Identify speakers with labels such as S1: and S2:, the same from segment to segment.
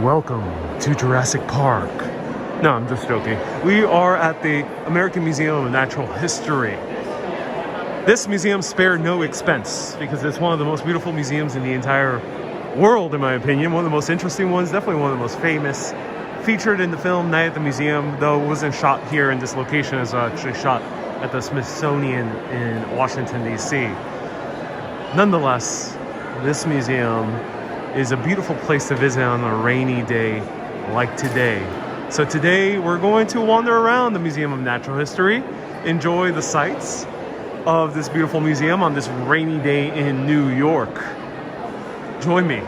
S1: Welcome to Jurassic Park. No, I'm just joking. We are at the American Museum of Natural History. This museum spared no expense because it's one of the most beautiful museums in the entire world, in my opinion. One of the most interesting ones, definitely one of the most famous. Featured in the film Night at the Museum, though it wasn't shot here in this location, it was actually shot at the Smithsonian in Washington, D.C. Nonetheless, this museum is a beautiful place to visit on a rainy day like today. So today we're going to wander around the Museum of Natural History, enjoy the sights of this beautiful museum on this rainy day in New York. Join me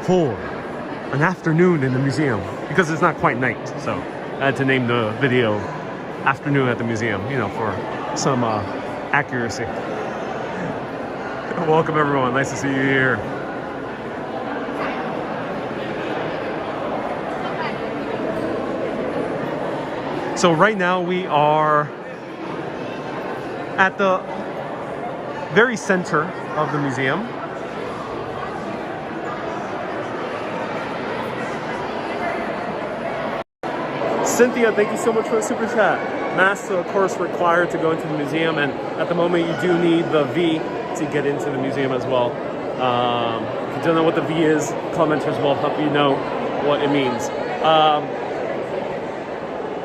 S1: for an afternoon in the museum, because it's not quite night, so I had to name the video Afternoon at the Museum, you know, for some accuracy. Welcome everyone, nice to see you here. So right now we are at the very center of the museum. Cynthia, thank you so much for the super chat. Masks are of course required to go into the museum, and at the moment you do need the V to get into the museum as well. If you don't know what the V is, commenters will help you know what it means.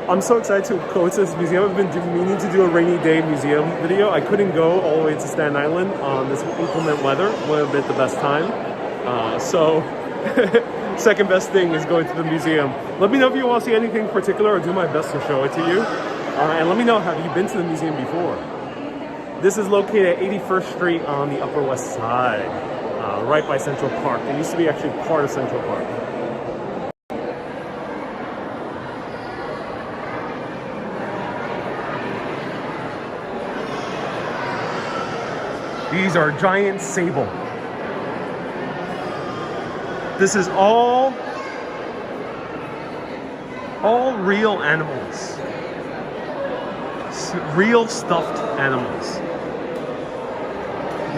S1: I'm so excited to go to this museum. I've been meaning to do a rainy day museum video. I couldn't go all the way to Staten Island on this inclement weather. Would have been the best time. So second best thing is going to the museum. Let me know if you want to see anything particular. I'll do my best to show it to you. And let me know, have you been to the museum before? This is located at 81st Street on the Upper West Side, right by Central Park. It used to be actually part of Central Park. These are giant sable. This is all real animals. Real stuffed animals.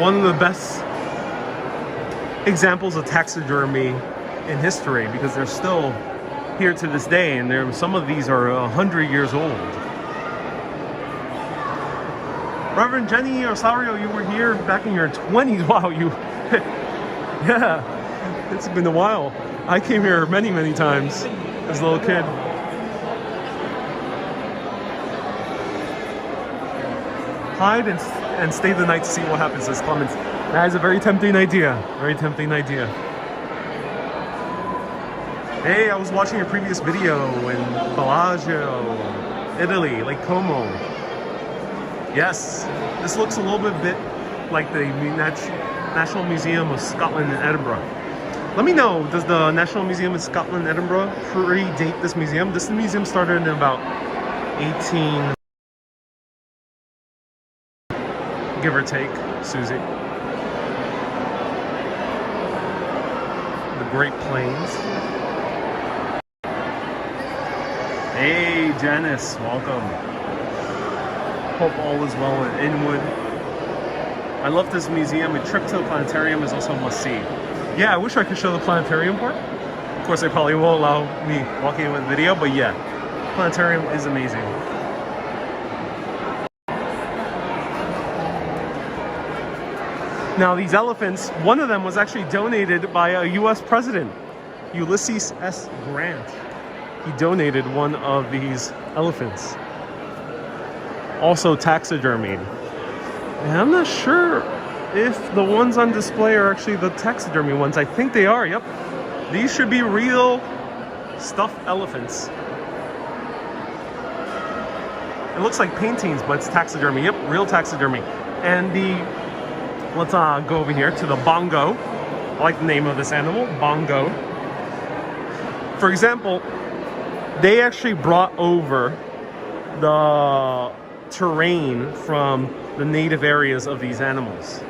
S1: One of the best examples of taxidermy in history, because they're still here to this day, and some of these are 100 years old. Reverend Jenny Rosario, you were here back in your 20s. Wow, you... Yeah, it's been a while. I came here many, many times as a little kid. Hide and stay the night to see what happens, says Clemens. That is a very tempting idea. Very tempting idea. Hey, I was watching a previous video in Bellagio, Italy, Lake Como. Yes, this looks a little bit like the National Museum of Scotland in Edinburgh. Let me know, does the National Museum of Scotland in Edinburgh predate this museum? This museum started in about 18... give or take, Susie. The Great Plains. Hey, Janice, welcome. Hope all is well in Inwood. I love this museum. A trip to the planetarium is also a must-see. Yeah, I wish I could show the planetarium part. Of course, they probably won't allow me walking in with video, but yeah, planetarium is amazing. Now, these elephants, one of them was actually donated by a U.S. president, Ulysses S. Grant. He donated one of these elephants. Also taxidermied. And I'm not sure if the ones on display are actually the taxidermy ones. I think they are, yep. These should be real stuffed elephants. It looks like paintings, but it's taxidermy. Yep, real taxidermy. And let's go over here to the bongo. I like the name of this animal, bongo. For example, they actually brought over the terrain from the native areas of these animals.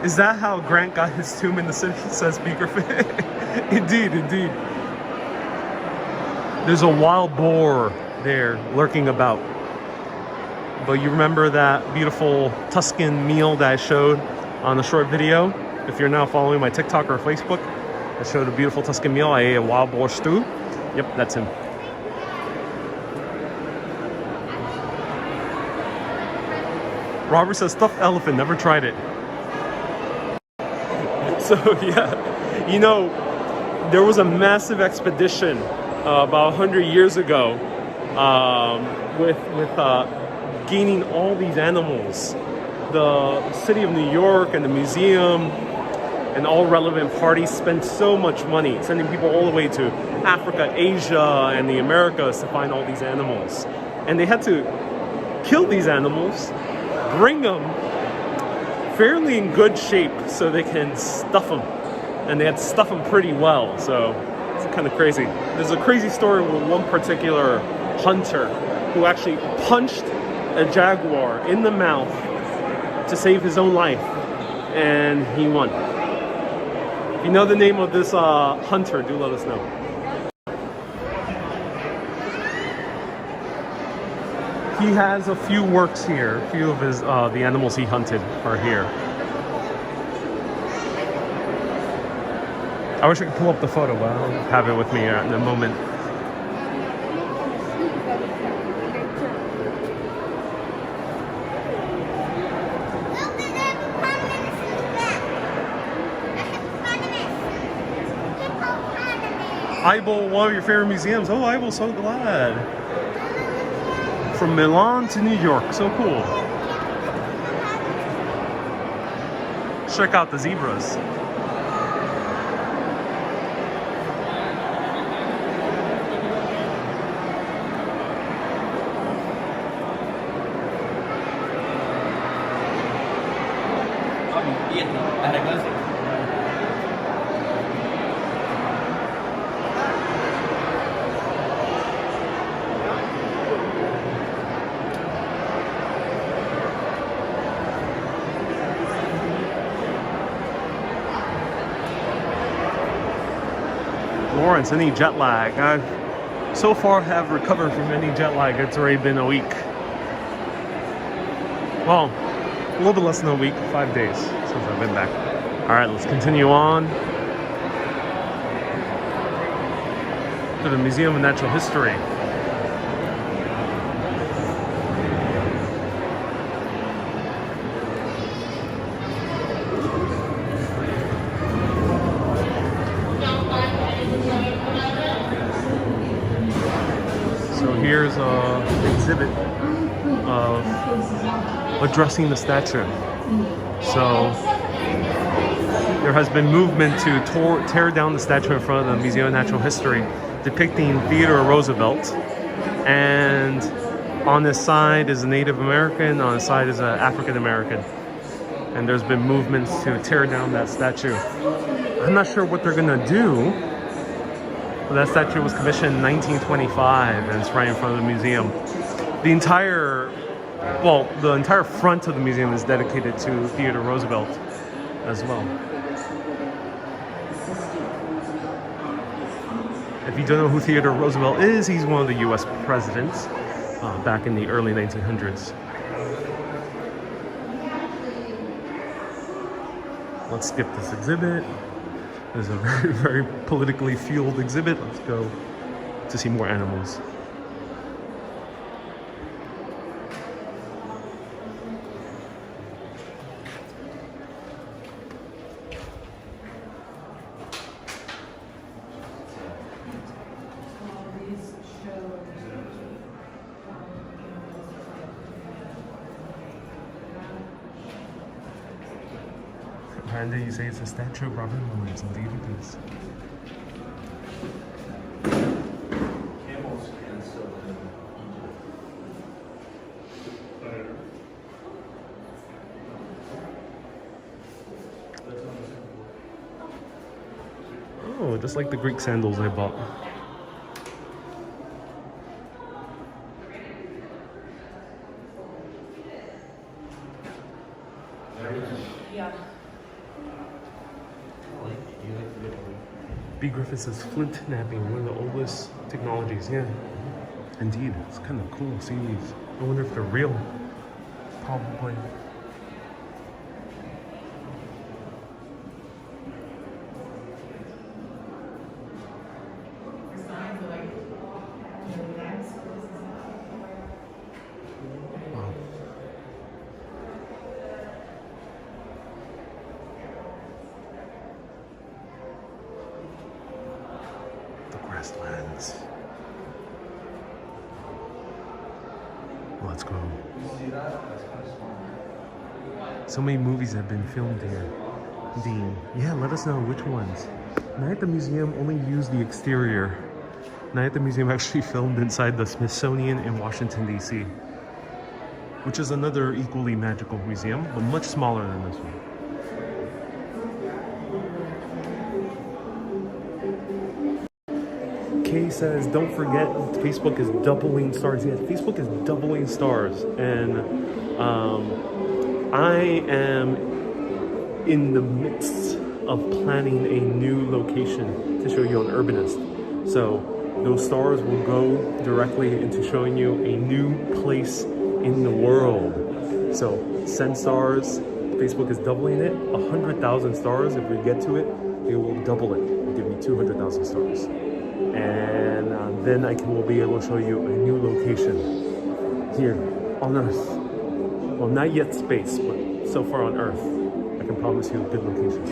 S1: Is that how Grant got his tomb in the city, says Beakerfit? Indeed, indeed. There's a wild boar there lurking about. But you remember that beautiful Tuscan meal that I showed on a short video? If you're now following my TikTok or Facebook, I showed a beautiful Tuscan meal. I ate a wild boar stew. Yep, that's him. Robert says stuffed elephant, never tried it. So yeah, you know, there was a massive expedition about 100 years ago with gaining all these animals. The city of New York and the museum and all relevant parties spent so much money sending people all the way to Africa, Asia, and the Americas to find all these animals. And they had to kill these animals, bring them fairly in good shape so they can stuff them. And they had to stuff them pretty well, so it's kind of crazy. There's a crazy story with one particular hunter who actually punched a jaguar in the mouth to save his own life, and he won. If you know the name of this hunter, do let us know. He has a few works here. A few of his the animals he hunted are here. I wish I could pull up the photo, but I don't have it with me in a moment. Eibel, one of your favorite museums. Oh, Eibel, so glad. From Milan to New York, so cool. Check out the zebras. Lawrence, any jet lag? I so far have recovered from any jet lag. It's already been a week. Well, a little bit less than a week, 5 days since I've been back. All right, let's continue on to the Museum of Natural History. Here's an exhibit of addressing the statue. So there has been movement to tear down the statue in front of the Museum of Natural History depicting Theodore Roosevelt. And on this side is a Native American, on the side is an African American. And there's been movements to tear down that statue. I'm not sure what they're gonna do. That statue was commissioned in 1925 and it's right in front of the museum. The entire front of the museum is dedicated to Theodore Roosevelt as well. If you don't know who Theodore Roosevelt is, he's one of the US presidents back in the early 1900s. Let's skip this exhibit. This is a very, very politically fueled exhibit. Let's go to see more animals. Brandon, you say it's a statue of Robert Lawrence. Indeed it is. Oh, just like the Greek sandals I bought.
S2: Yeah.
S1: B. Griffith says flint knapping, one of the oldest technologies. Yeah, indeed. It's kind of cool seeing these. I wonder if they're real. Probably. beautiful. So many movies have been filmed here. Dean, yeah, let us know which ones. Night at the Museum only used the exterior. Night at the Museum actually filmed inside the Smithsonian in Washington, D.C., which is another equally magical museum, but much smaller than this one. Kay says, don't forget, Facebook is doubling stars. Yes, Facebook is doubling stars. And I am in the midst of planning a new location to show you on Urbanist. So those stars will go directly into showing you a new place in the world. So send stars. Facebook is doubling it. 100,000 stars. If we get to it, it will double it. It'll give me 200,000 stars. And then will be able to show you a new location here on Earth. Well, not yet space, but so far on Earth, I can promise you a good location.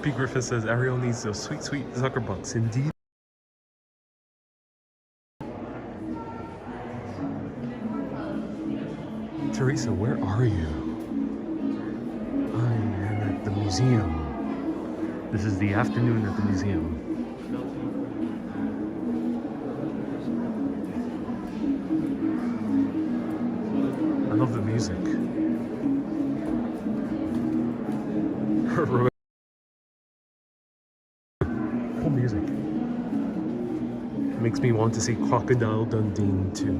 S1: P. Griffith says Ariel needs those sweet, sweet Zucker bucks. Indeed. Teresa, where are you? I am at the museum. This is the afternoon at the museum. I love the music. Music makes me want to see Crocodile Dundee too.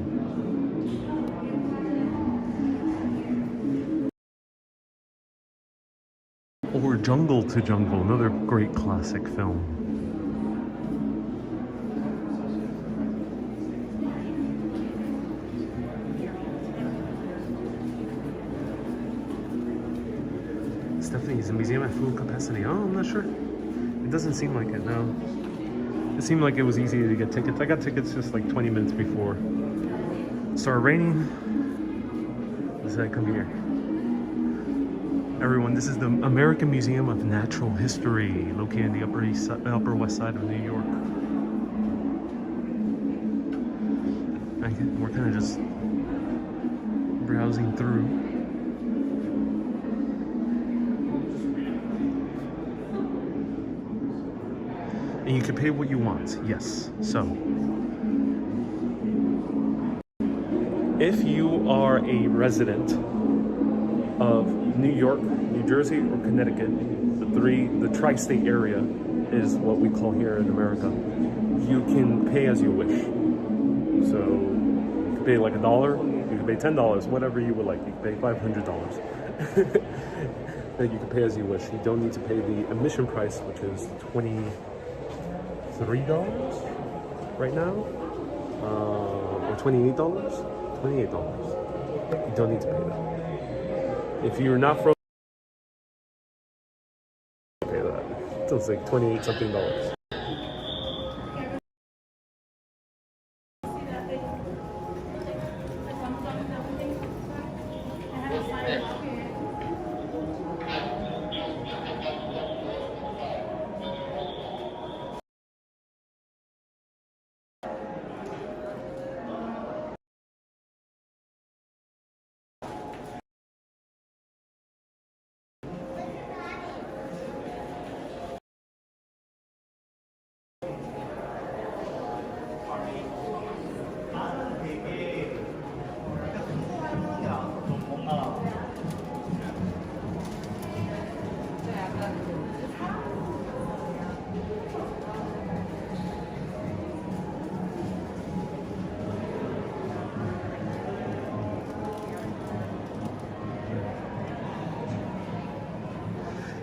S1: Or Jungle to Jungle, another great classic film. Stephanie, is the museum at full capacity? Oh, I'm not sure. It doesn't seem like it, no. It seemed like it was easy to get tickets. I got tickets just like 20 minutes before. It started raining. I said, come here. Everyone, this is the American Museum of Natural History, located in the Upper West Side of New York. We're kind of just browsing through. And you can pay what you want, yes. So, if you are a resident of New York, New Jersey, or Connecticut, the tri-state area is what we call here in America, you can pay as you wish. So, you can pay like $1, you can pay $10, whatever you would like. You can pay $500. Then you can pay as you wish. You don't need to pay the admission price, which is $23 right now, or $28. $28. You don't need to pay that. If you're not from, pay that. It's like 28 something dollars.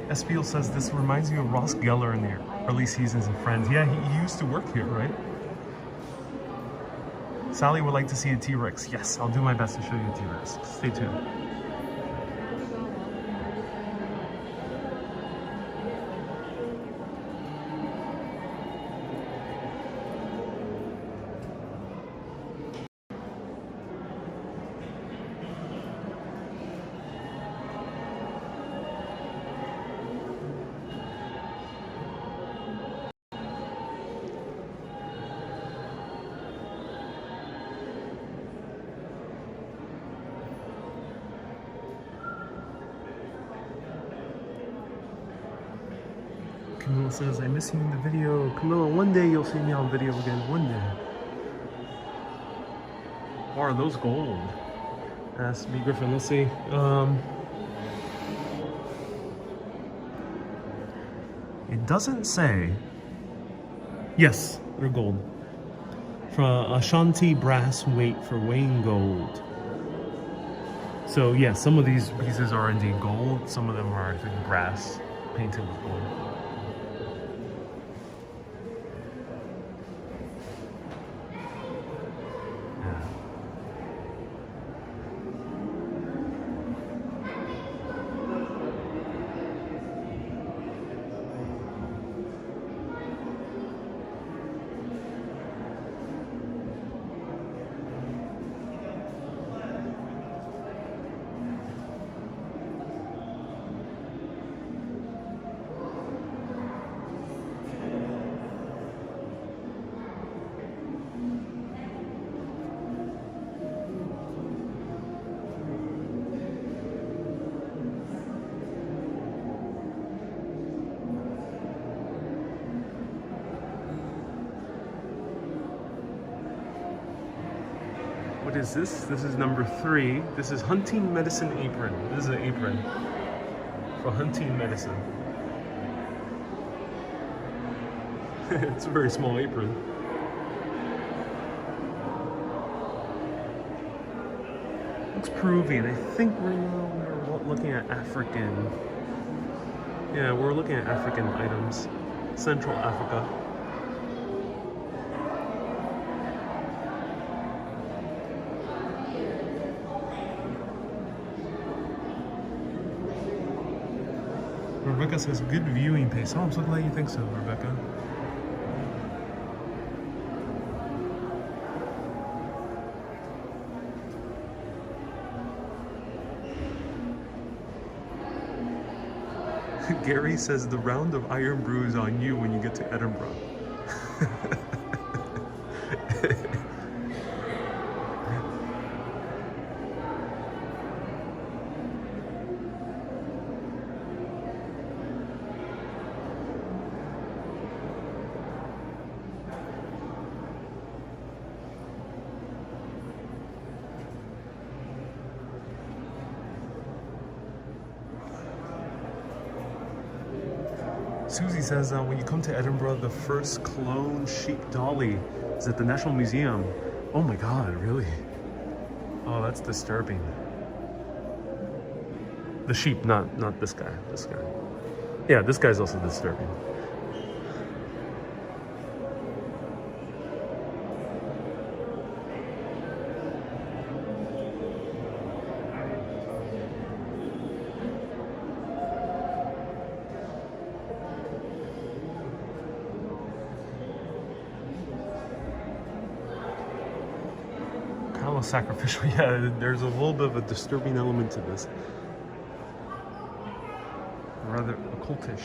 S1: Espiel says this reminds you of Ross Geller in the early seasons of Friends. Yeah, he used to work here, right? Sally would like to see a T-Rex. Yes, I'll do my best to show you a T-Rex. Stay tuned. Camilla says, I miss you in the video. Camilla, one day you'll see me on video again. One day. Or are those gold? Ask B. Griffin. Let's see. It doesn't say. Yes, they're gold. From Ashanti brass weight for weighing gold. So yeah, some of these pieces are indeed gold. Some of them are, I think, brass painted with gold. What is this? This is number 3. This is hunting medicine apron. This is an apron for hunting medicine. It's a very small apron. Looks Peruvian. I think right now we're looking at African. Yeah, we're looking at African items. Central Africa. Rebecca says, good viewing pace. Oh, I'm so glad you think so, Rebecca. Gary says, the round of Iron Brew is on you when you get to Edinburgh. Susie says, when you come to Edinburgh, the first clone sheep dolly is at the National Museum. Oh my God, really? Oh, that's disturbing. The sheep, not this guy. This guy. Yeah, this guy's also disturbing. Sacrificial, yeah, there's a little bit of a disturbing element to this. Rather occultish.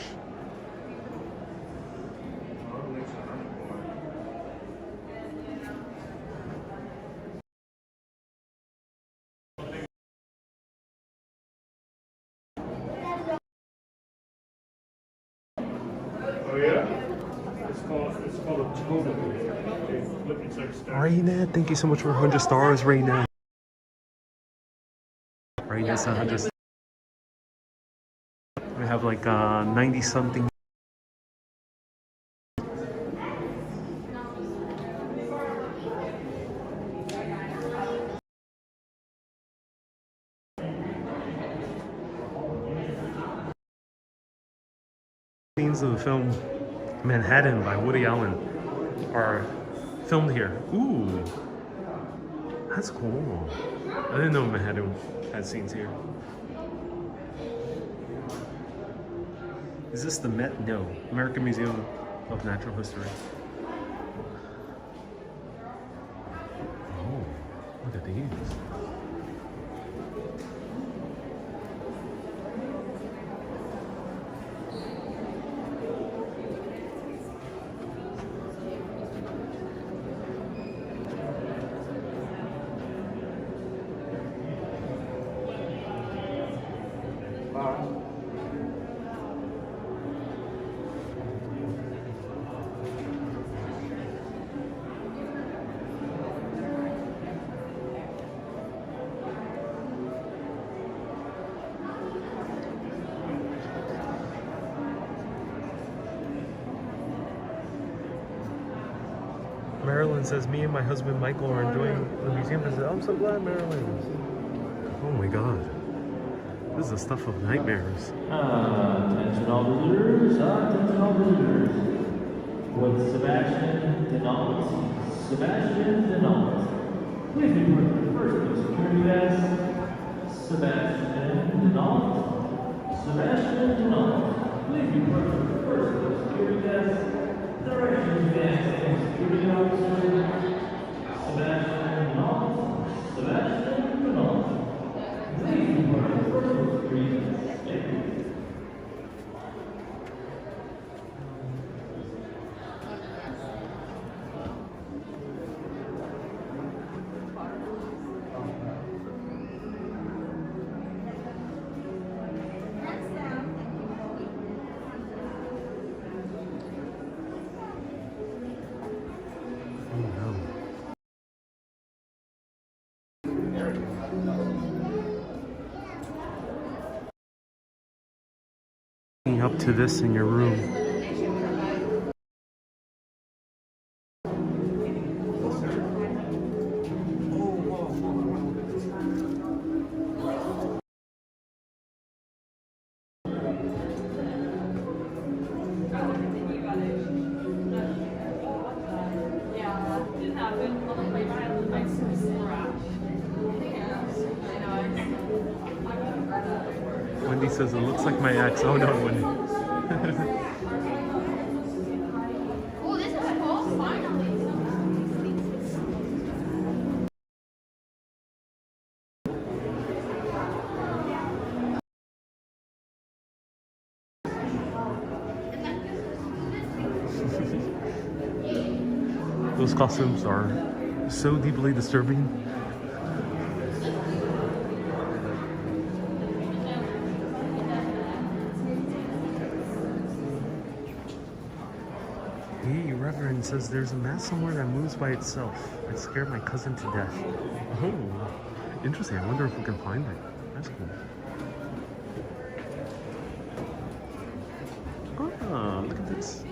S3: Oh yeah? It's called a totem.
S1: Raina, thank you so much for 100 stars, Raina. Raina's 100 stars. We have like 90 something. Scenes of the film Manhattan by Woody Allen are filmed here. Ooh, that's cool. I didn't know Manhattan had scenes here. Is this the Met? No. American Museum of Natural History. Oh, look at these. Marilyn says, me and my husband Michael are enjoying the museum visit. I'm so glad, Marilyn. Oh my god. This is the stuff of nightmares.
S2: Attention all visitors, attention all visitors. With Sebastian Denault. Sebastian Denault. Please report to the first security desk. Sebastian Denault. Sebastian Denault. Please report to the first security desk. Directions to the acting security officer. Sebastian Denault. Sebastian Denault. Please report to the first security desk. Thank you.
S1: Up to this in your room. Wendy says it looks like my ex. Oh no, Wendy.
S4: Oh, this is cool. Finally.
S1: Those costumes are so deeply disturbing. Reverend says there's a mask somewhere that moves by itself. It scared my cousin to death. Oh, interesting. I wonder if we can find it. That's cool. Ah, look at this.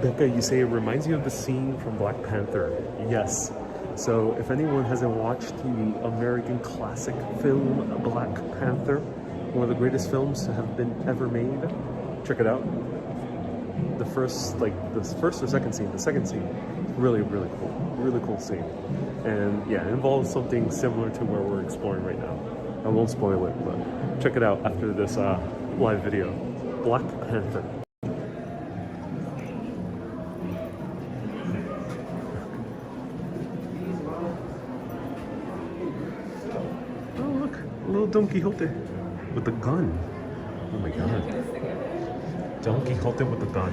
S1: Becca, you say it reminds you of the scene from Black Panther. Yes. So if anyone hasn't watched the American classic film Black Panther, one of the greatest films to have been ever made, check it out. The first or second scene, the second scene, really cool scene. And yeah, it involves something similar to where we're exploring right now. I won't spoil it, but check it out after this live video. Black Panther. Don Quixote with a gun. Oh my god. Don Quixote with a gun.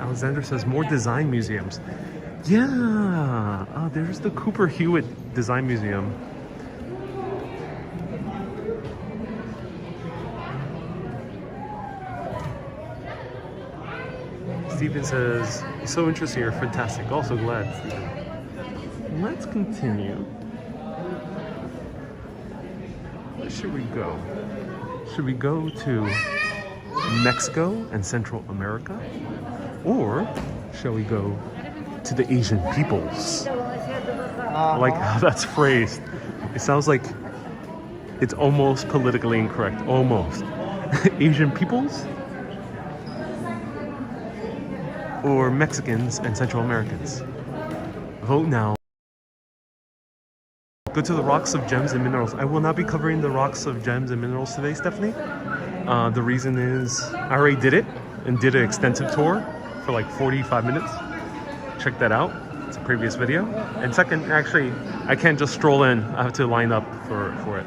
S1: Alexander says more design museums. Yeah, there's the Cooper Hewitt Design Museum. Stephen says, so interesting, you're fantastic. Also glad, Stephen. Let's continue. Where should we go? Should we go to Mexico and Central America? Or shall we go to the Asian peoples? I like how that's phrased. It sounds like it's almost politically incorrect. Almost. Asian peoples? Or Mexicans and Central Americans? Vote now. Go to the Rocks of Gems and Minerals. I will not be covering the Rocks of Gems and Minerals today, Stephanie. The reason is I already did it and did an extensive tour for like 45 minutes. Check that out. It's a previous video. And second, actually, I can't just stroll in. I have to line up for it.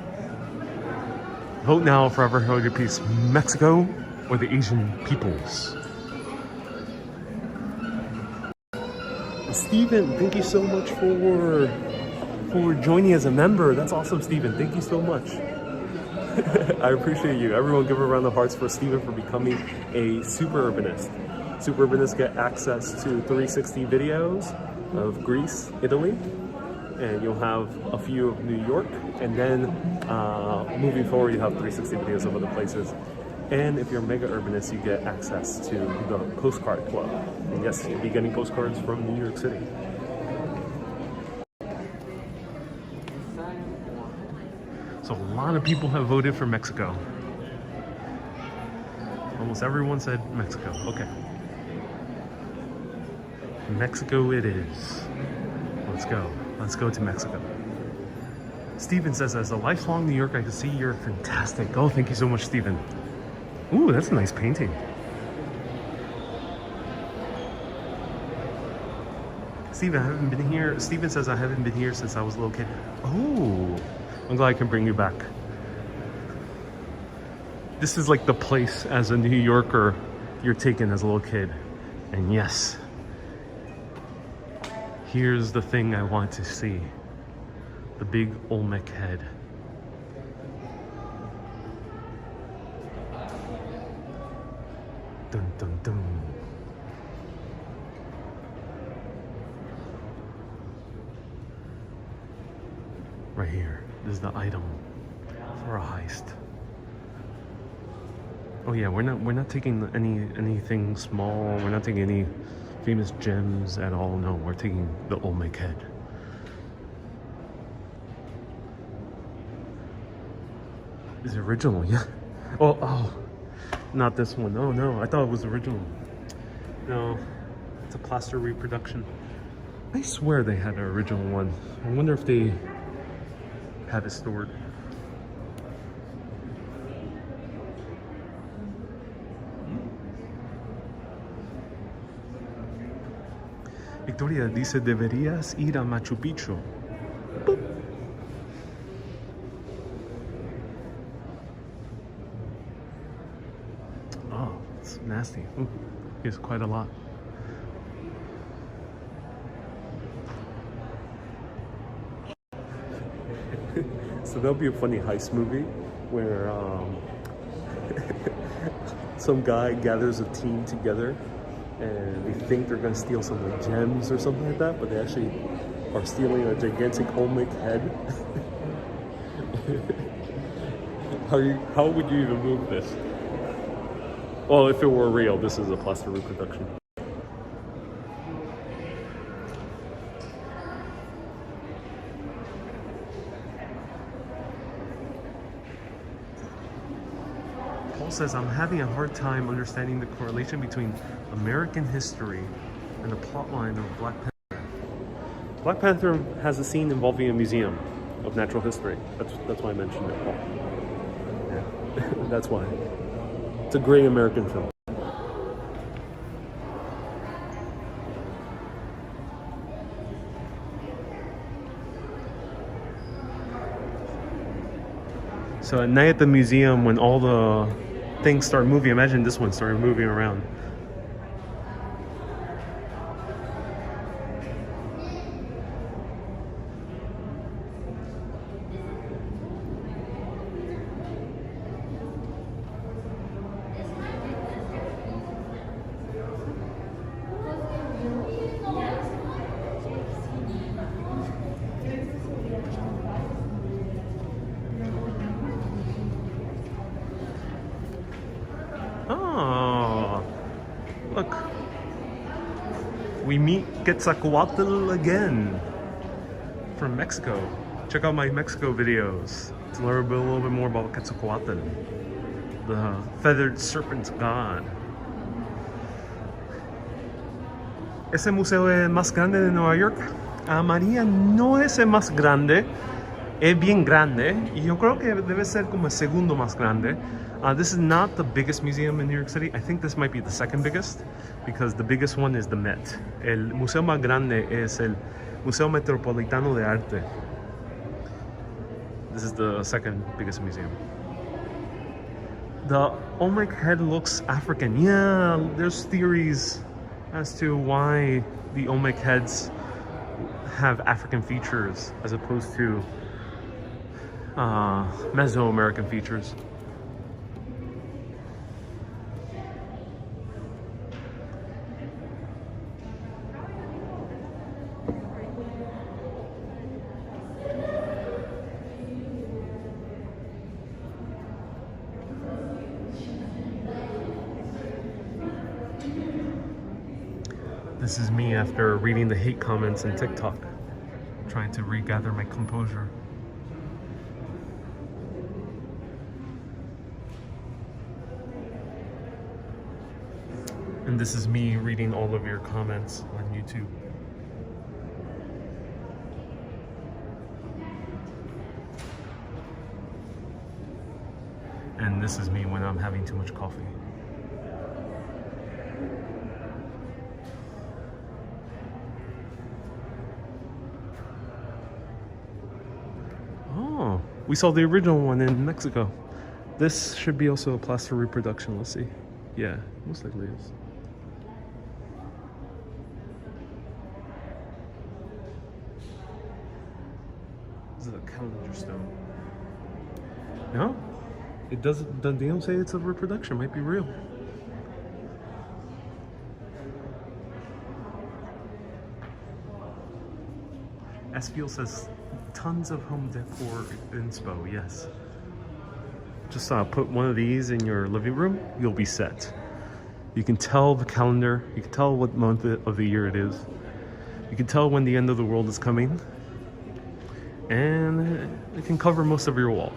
S1: Vote now for ever hold your peace, Mexico or the Asian peoples. Stephen, thank you so much for joining as a member. That's awesome, Stephen. Thank you so much. I appreciate you. Everyone give a round of hearts for Stephen for becoming a super urbanist. Super urbanists get access to 360 videos of Greece, Italy, and you'll have a few of New York, and then moving forward you have 360 videos of other places. And if you're a mega urbanist, you get access to the postcard club. And yes, you'll be getting postcards from New York City. So a lot of people have voted for Mexico. Almost everyone said Mexico. Okay. Mexico it is. Let's go. Let's go to Mexico. Steven says, as a lifelong New Yorker, I can see you're fantastic. Oh, thank you so much, Steven. Ooh, that's a nice painting. Steven, I haven't been here. Steven says, I haven't been here since I was a little kid. Oh, I'm glad I can bring you back. This is like the place as a New Yorker you're taken as a little kid. And yes, here's the thing I want to see. The big Olmec head. Dun dun dun. Right here. This is the item for a heist. Oh yeah, we're not taking anything small. We're not taking any famous gems at all. No, we're taking the Olmec head. Is it original? Yeah. Oh, not this one. Oh no, I thought it was original. No, it's a plaster reproduction. I swear they had an original one. I wonder if they have it stored. Victoria dice, deberías ir a Machu Picchu. Boop. Oh, it's nasty. Ooh, it's quite a lot. So that'll be a funny heist movie where some guy gathers a team together and they think they're going to steal some like gems or something like that, but they actually are stealing a gigantic Olmec head. How would you even move this? Well, if it were real, this is a plaster reproduction. Paul says, I'm having a hard time understanding the correlation between American history and the plotline of Black Panther. Black Panther has a scene involving a museum of natural history. That's why I mentioned it, Paul. Yeah, that's why. It's a great American film. So at night at the museum, when all the things start moving, imagine this one started moving around. Oh, look. We meet Quetzalcoatl again from Mexico. Check out my Mexico videos to learn a little bit more about Quetzalcoatl, the feathered serpent god. ¿Ese museo es más grande de Nueva York? María, no es el más grande. Es bien grande. Y yo creo que debe ser como el segundo más grande. This is not the biggest museum in New York City. I think this might be the second biggest, because the biggest one is the Met. El museo más grande es el Museo Metropolitano de Arte. This is the second biggest museum. The Olmec head looks African. Yeah, there's theories as to why the Olmec heads have African features as opposed to Mesoamerican features. This is me after reading the hate comments in TikTok, trying to regather my composure. And this is me reading all of your comments on YouTube. And this is me when I'm having too much coffee. Oh, we saw the original one in Mexico. This should be also a plaster reproduction. Let's see. Yeah, most likely is. This is a calendar stone. No, it doesn't. They don't say it's a reproduction. It might be real. Esfiel says tons of home decor inspo. Yes. Just put one of these in your living room. You'll be set. You can tell the calendar. You can tell what month of the year it is. You can tell when the end of the world is coming. And it can cover most of your wall.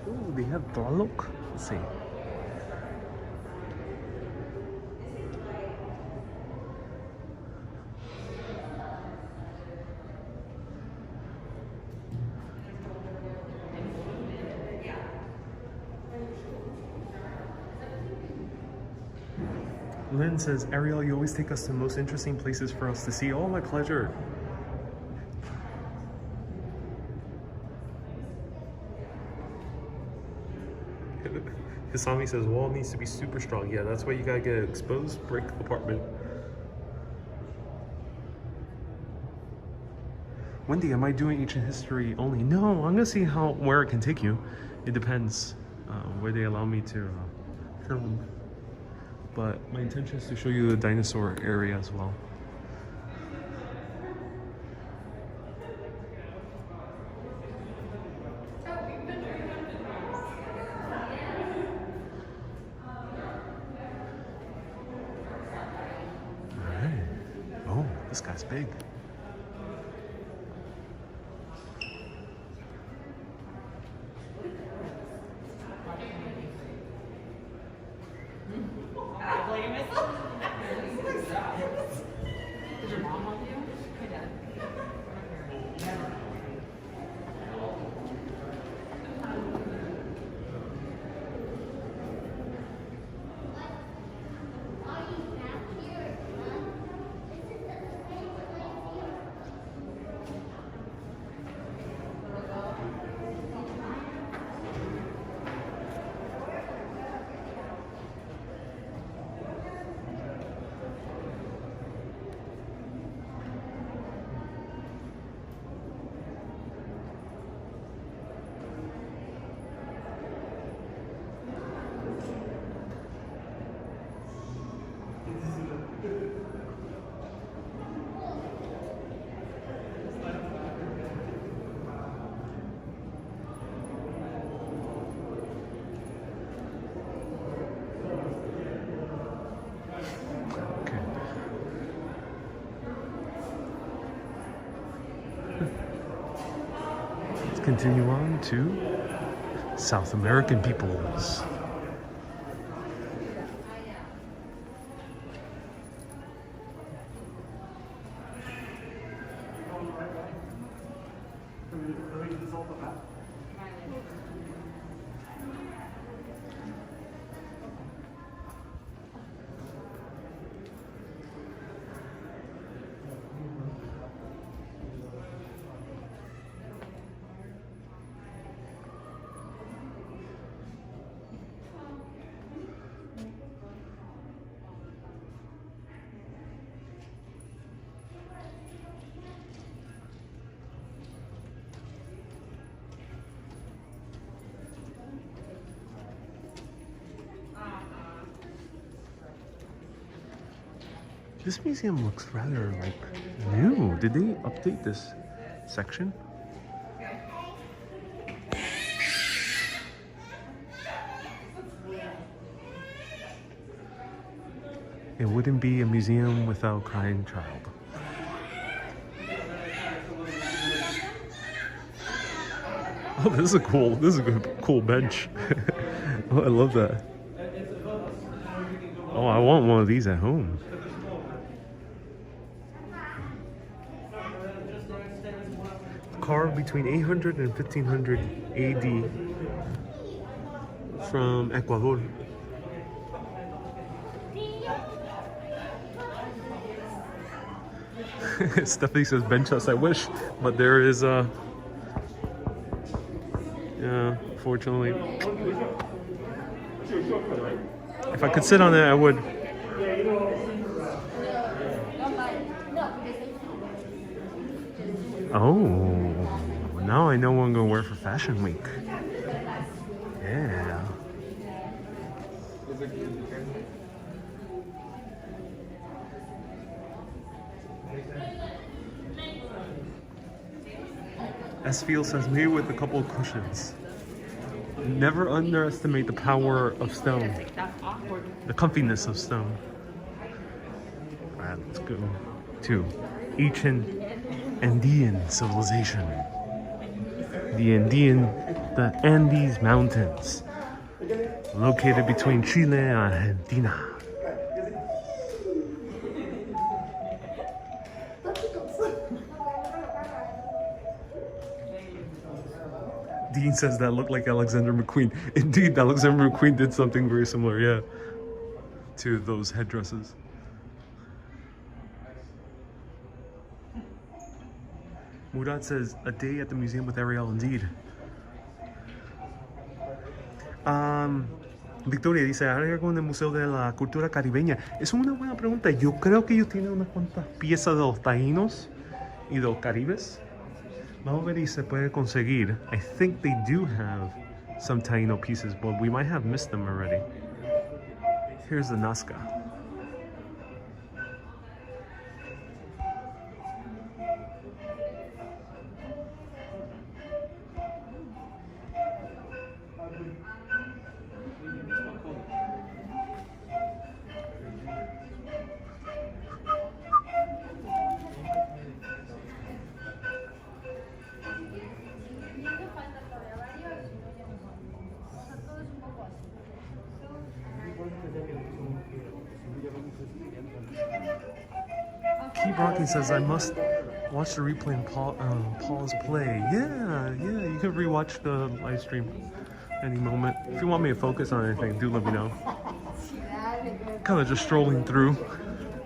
S1: Ooh, they have Tlaloc. Let's see. Lynn says, Ariel, you always take us to the most interesting places for us to see. Oh, my pleasure. Hisami says, wall needs to be super strong. Yeah, that's why you gotta get an exposed brick apartment. Wendy, am I doing ancient history only? No, I'm gonna see where it can take you. It depends where they allow me to film. But my intention is to show you the dinosaur area as well. Alright. Oh, this guy's big. Continue on to South American peoples. This museum looks rather like new. Did they update this section? It wouldn't be a museum without crying child. Oh, this is a cool bench. Oh, I love that. Oh, I want one of these at home. Carved between 800 and 1500 AD from Ecuador. Stephanie says bench us, I wish, but there is a yeah, fortunately. If I could sit on it, I would. Oh, now I know what I'm gonna wear for Fashion Week. Yeah. S-Feel says maybe with a couple of cushions. Never underestimate the power of stone. The comfiness of stone. Alright, let's go to ancient Andean civilization. The Andes Mountains, located between Chile and Argentina. Dean says that looked like Alexander McQueen. Indeed, Alexander McQueen did something very similar, yeah, to those headdresses. Murad says, a day at the museum with Ariel, indeed. Victoria dice, ¿hay algo en el Museo de la Cultura Caribeña? Es una buena pregunta. Yo creo que ellos tienen unas cuantas piezas de los taínos y de los caribes. Vamos a ver si se puede conseguir. I think they do have some Taino pieces, but we might have missed them already. Here's the Nazca. Keep Rocking says, I must watch the replay and pause play. Yeah, you can rewatch the live stream any moment. If you want me to focus on anything, do let me know. Kind of just strolling through.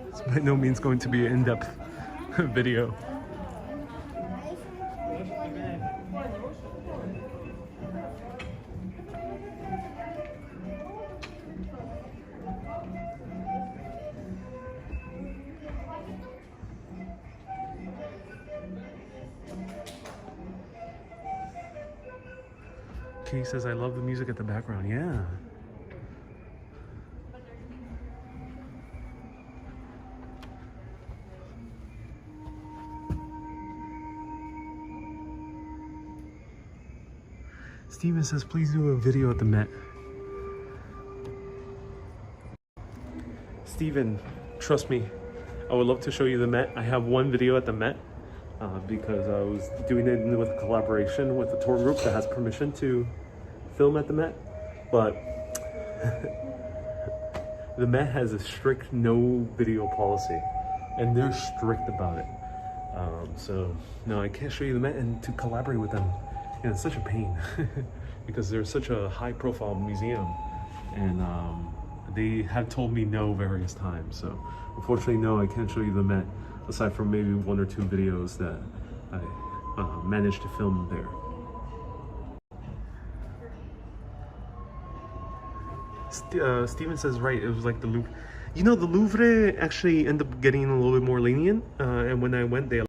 S1: It's by no means going to be an in-depth video. He says, I love the music at the background. Yeah. Steven says, please do a video at the Met. Steven, trust me, I would love to show you the Met. I have one video at the Met because I was doing it with a collaboration with a tour group that has permission to film at the Met, but the Met has a strict no video policy, and they're strict about it. So no, I can't show you the Met, and to collaborate with them, Yeah, it's such a pain because there's such a high-profile museum, and they have told me no various times. So unfortunately, no, I can't show you the Met, aside from maybe 1 or 2 videos that I managed to film there. Steven says right, it was like the Louvre. You know, the Louvre actually ended up getting a little bit more lenient, and when I went, they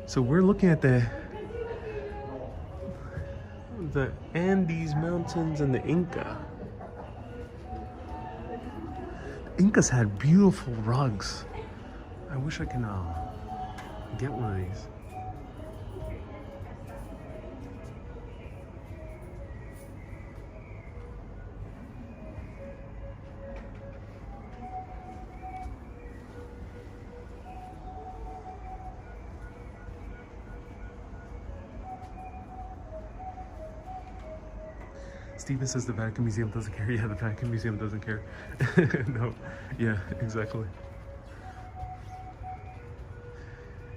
S1: so we're looking at the Andes Mountains and the Inca. Incas had beautiful rugs. I wish I can get one of these. Steven says the Vatican Museum doesn't care. Yeah, the Vatican Museum doesn't care. No, yeah, exactly.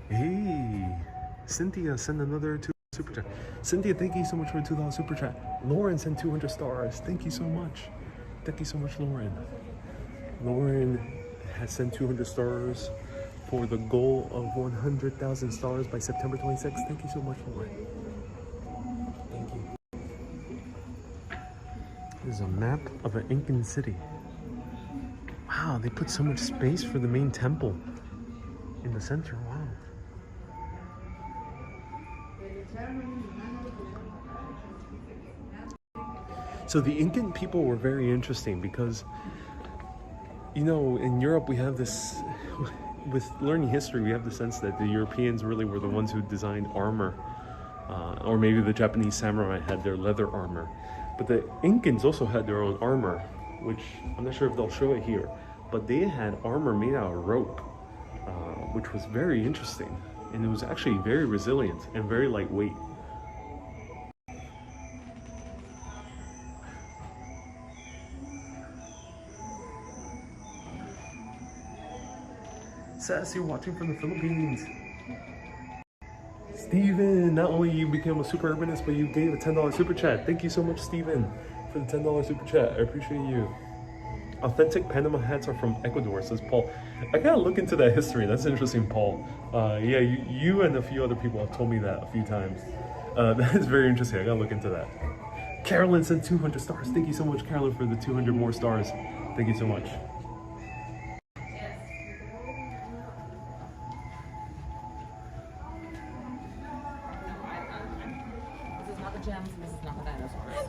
S1: Hey, Cynthia sent another $2 super chat. Cynthia, thank you so much for a $2 super chat. Lauren sent 200 stars. Thank you so much. Thank you so much, Lauren. Lauren has sent 200 stars for the goal of 100,000 stars by September 26th. Thank you so much, Lauren. Thank you. There's a map of an Incan city. Wow, they put so much space for the main temple in the center. Wow. So the Incan people were very interesting because, you know, in Europe we have this, with learning history, we have the sense that the Europeans really were the ones who designed armor, or maybe the Japanese samurai had their leather armor. But the Incans also had their own armor, which I'm not sure if they'll show it here, but they had armor made out of rope, which was very interesting. And it was actually very resilient and very lightweight. Sass, you're watching from the Philippines. Steven, not only you became a super urbanist, but you gave a $10 super chat. Thank you so much, Steven, for the $10 super chat. I appreciate you. Authentic Panama hats are from Ecuador, says Paul. I gotta look into that history. That's interesting, Paul. Yeah, you and a few other people have told me that a few times. That is very interesting. I gotta look into that. Carolyn sent 200 stars. Thank you so much, Carolyn, for the 200 more stars. Thank you so much.
S5: Gems, this is not the dinosaurs.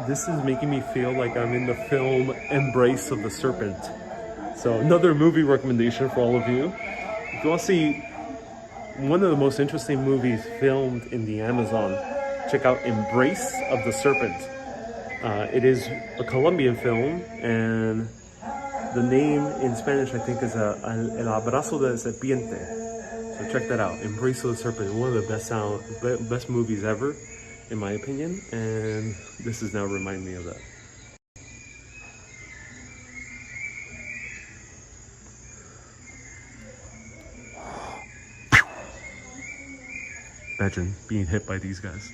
S1: This is making me feel like I'm in the film Embrace of the Serpent. So another movie recommendation for all of you. If you want to see one of the most interesting movies filmed in the Amazon, check out Embrace of the Serpent. It is a Colombian film, and the name in Spanish I think is El Abrazo de Serpiente. So check that out, Embrace of the Serpent, one of the best movies ever, in my opinion, and this is now reminding me of that. Imagine being hit by these guys.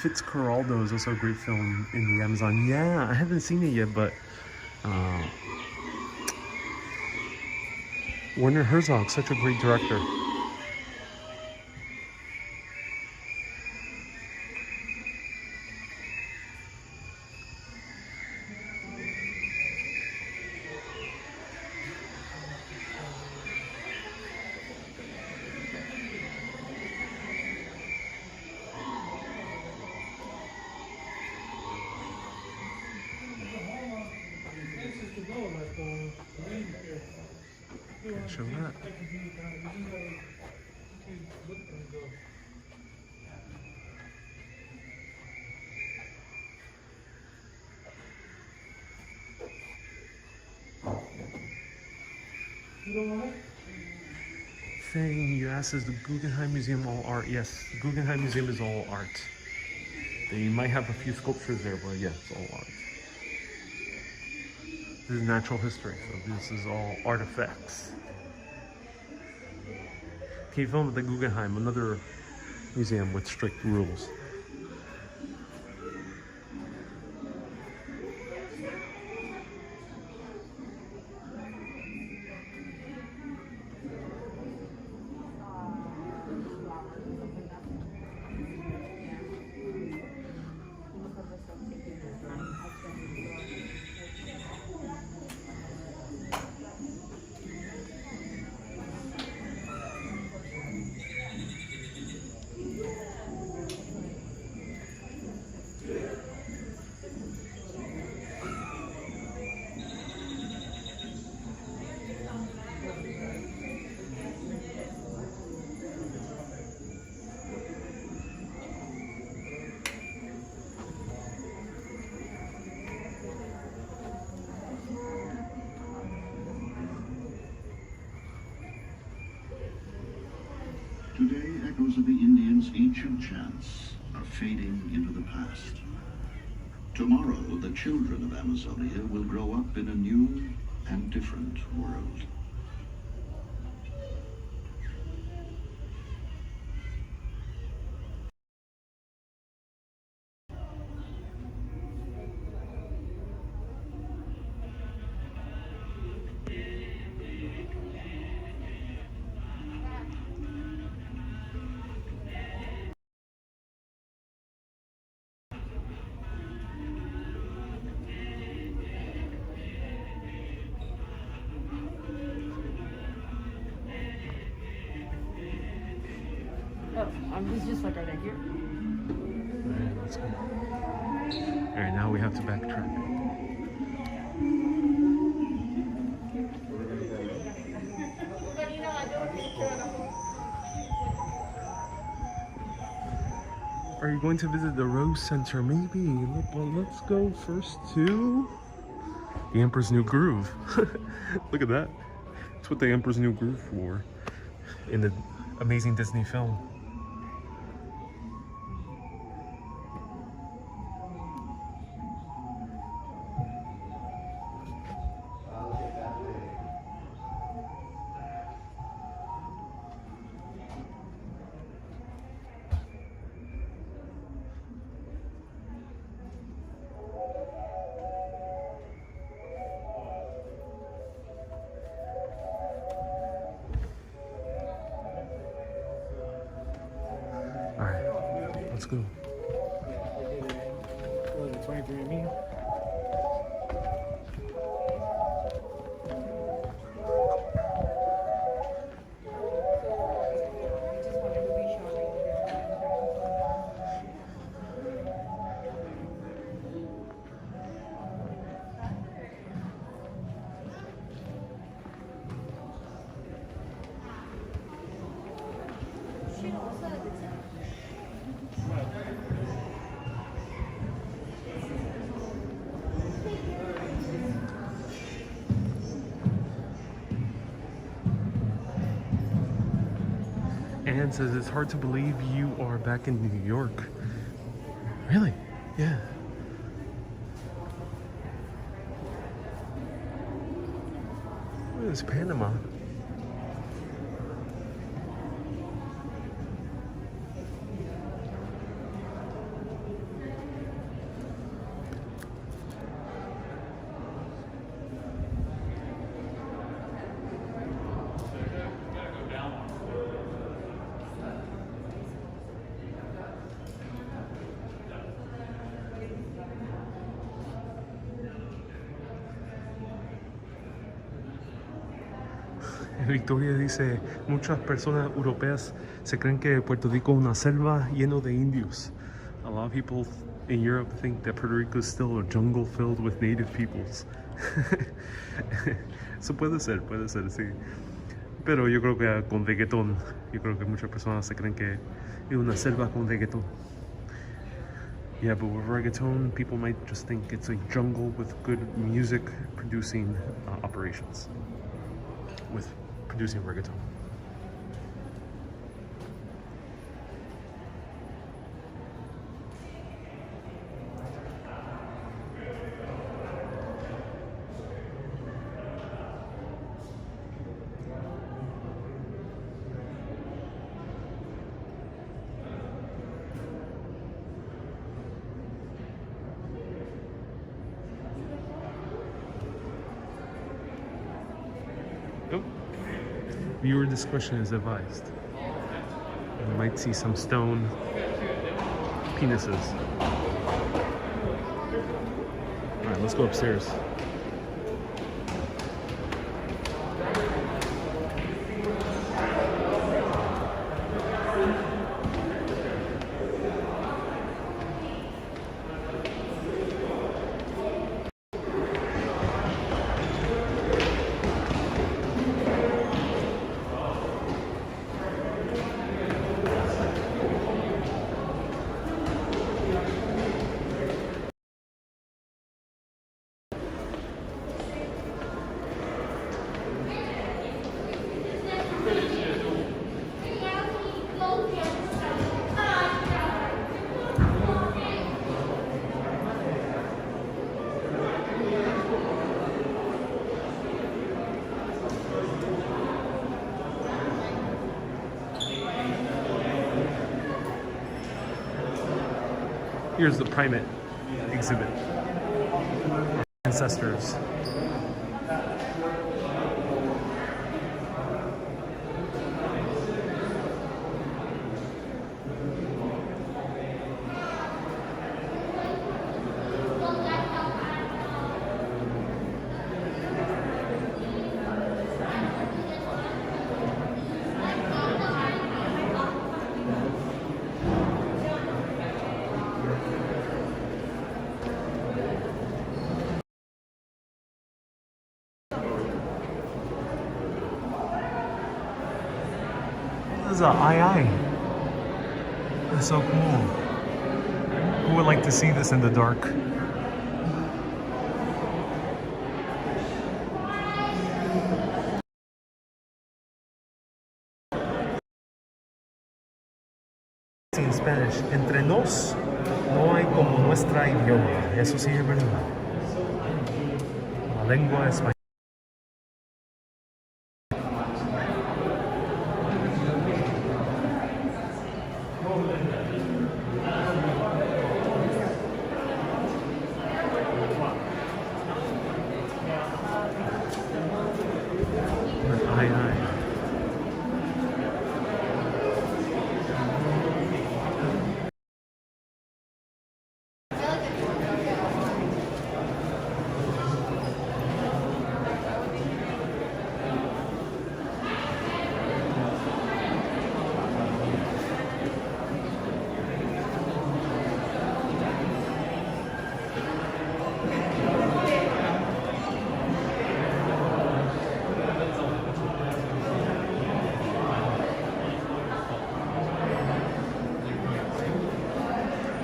S1: Fitzcarraldo is also a great film in the Amazon. Yeah, I haven't seen it yet, but Werner Herzog, such a great director. Can't show that. Thing you asked, is the Guggenheim Museum all art? Yes, the Guggenheim Museum is all art. They might have a few sculptures there, but yeah, it's all art. This is natural history, so this is all artifacts. Can you film at the Guggenheim, another museum with strict rules?
S6: Today, echoes of the Indians' ancient chants are fading into the past. Tomorrow, the children of Amazonia will grow up in a new and different world.
S5: He's just like right here.
S1: Alright, let's go. Alright, now we have to backtrack. Are you going to visit the Rose Center? Maybe. Let's go first to the Emperor's New Groove. Look at that. It's what the Emperor's New Groove wore in the amazing Disney film. Let's go.
S3: What is it, 23andMe?
S1: Anne says it's hard to believe you are back in New York. Really? Yeah. What is Panama? Victoria dice, muchas personas europeas se creen que Puerto Rico es una selva lleno de indios. A lot of people in Europe think that Puerto Rico is still a jungle filled with native peoples. Eso puede ser, sí. Pero yo creo que con reggaetón, yo creo que muchas personas se creen que es una selva con reggaetón. Yeah, but with reggaeton, people might just think it's a jungle with good music producing operations. With producing reggaeton. Oh. Viewer discretion is advised. You might see some stone penises. Alright, let's go upstairs. Here's the Primate Exhibit. Ancestors. This is a eye. That's so cool. Who would like to see this in the dark? In Spanish, entre nos no hay como nuestra idioma. Eso sí es verdad. La lengua española.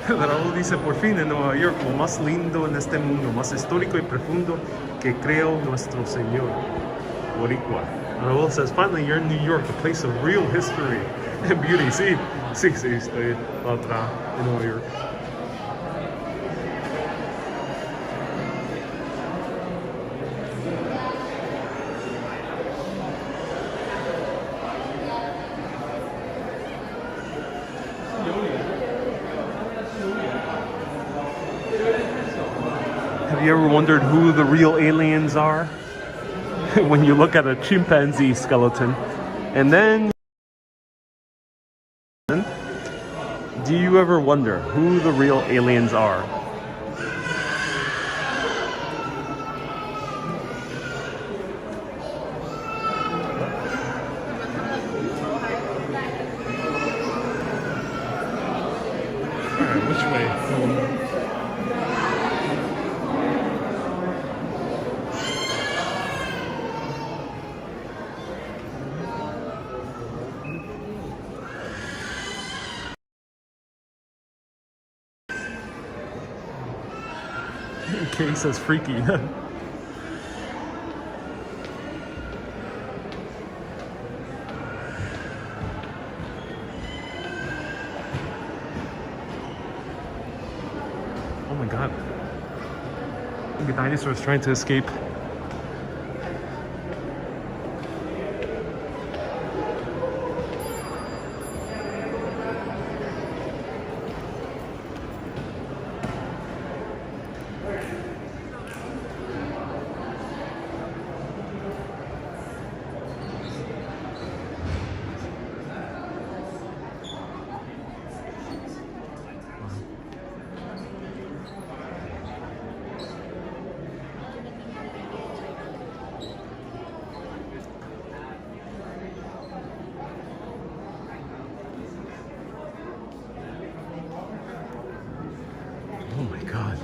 S1: Raúl dice, por fin en Nueva York, lo más lindo en este mundo, más histórico y profundo que creó nuestro Señor. Boricua. Raúl says, finally you're in New York, a place of real history and beauty. Sí, estoy atrás en Nueva York. Have you ever wondered who the real aliens are? When you look at a chimpanzee skeleton, and then do you ever wonder who the real aliens are? Alright, which way? Kay says freaky. Oh my god. The dinosaur is trying to escape. Oh my god.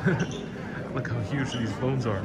S1: Look how huge these bones are.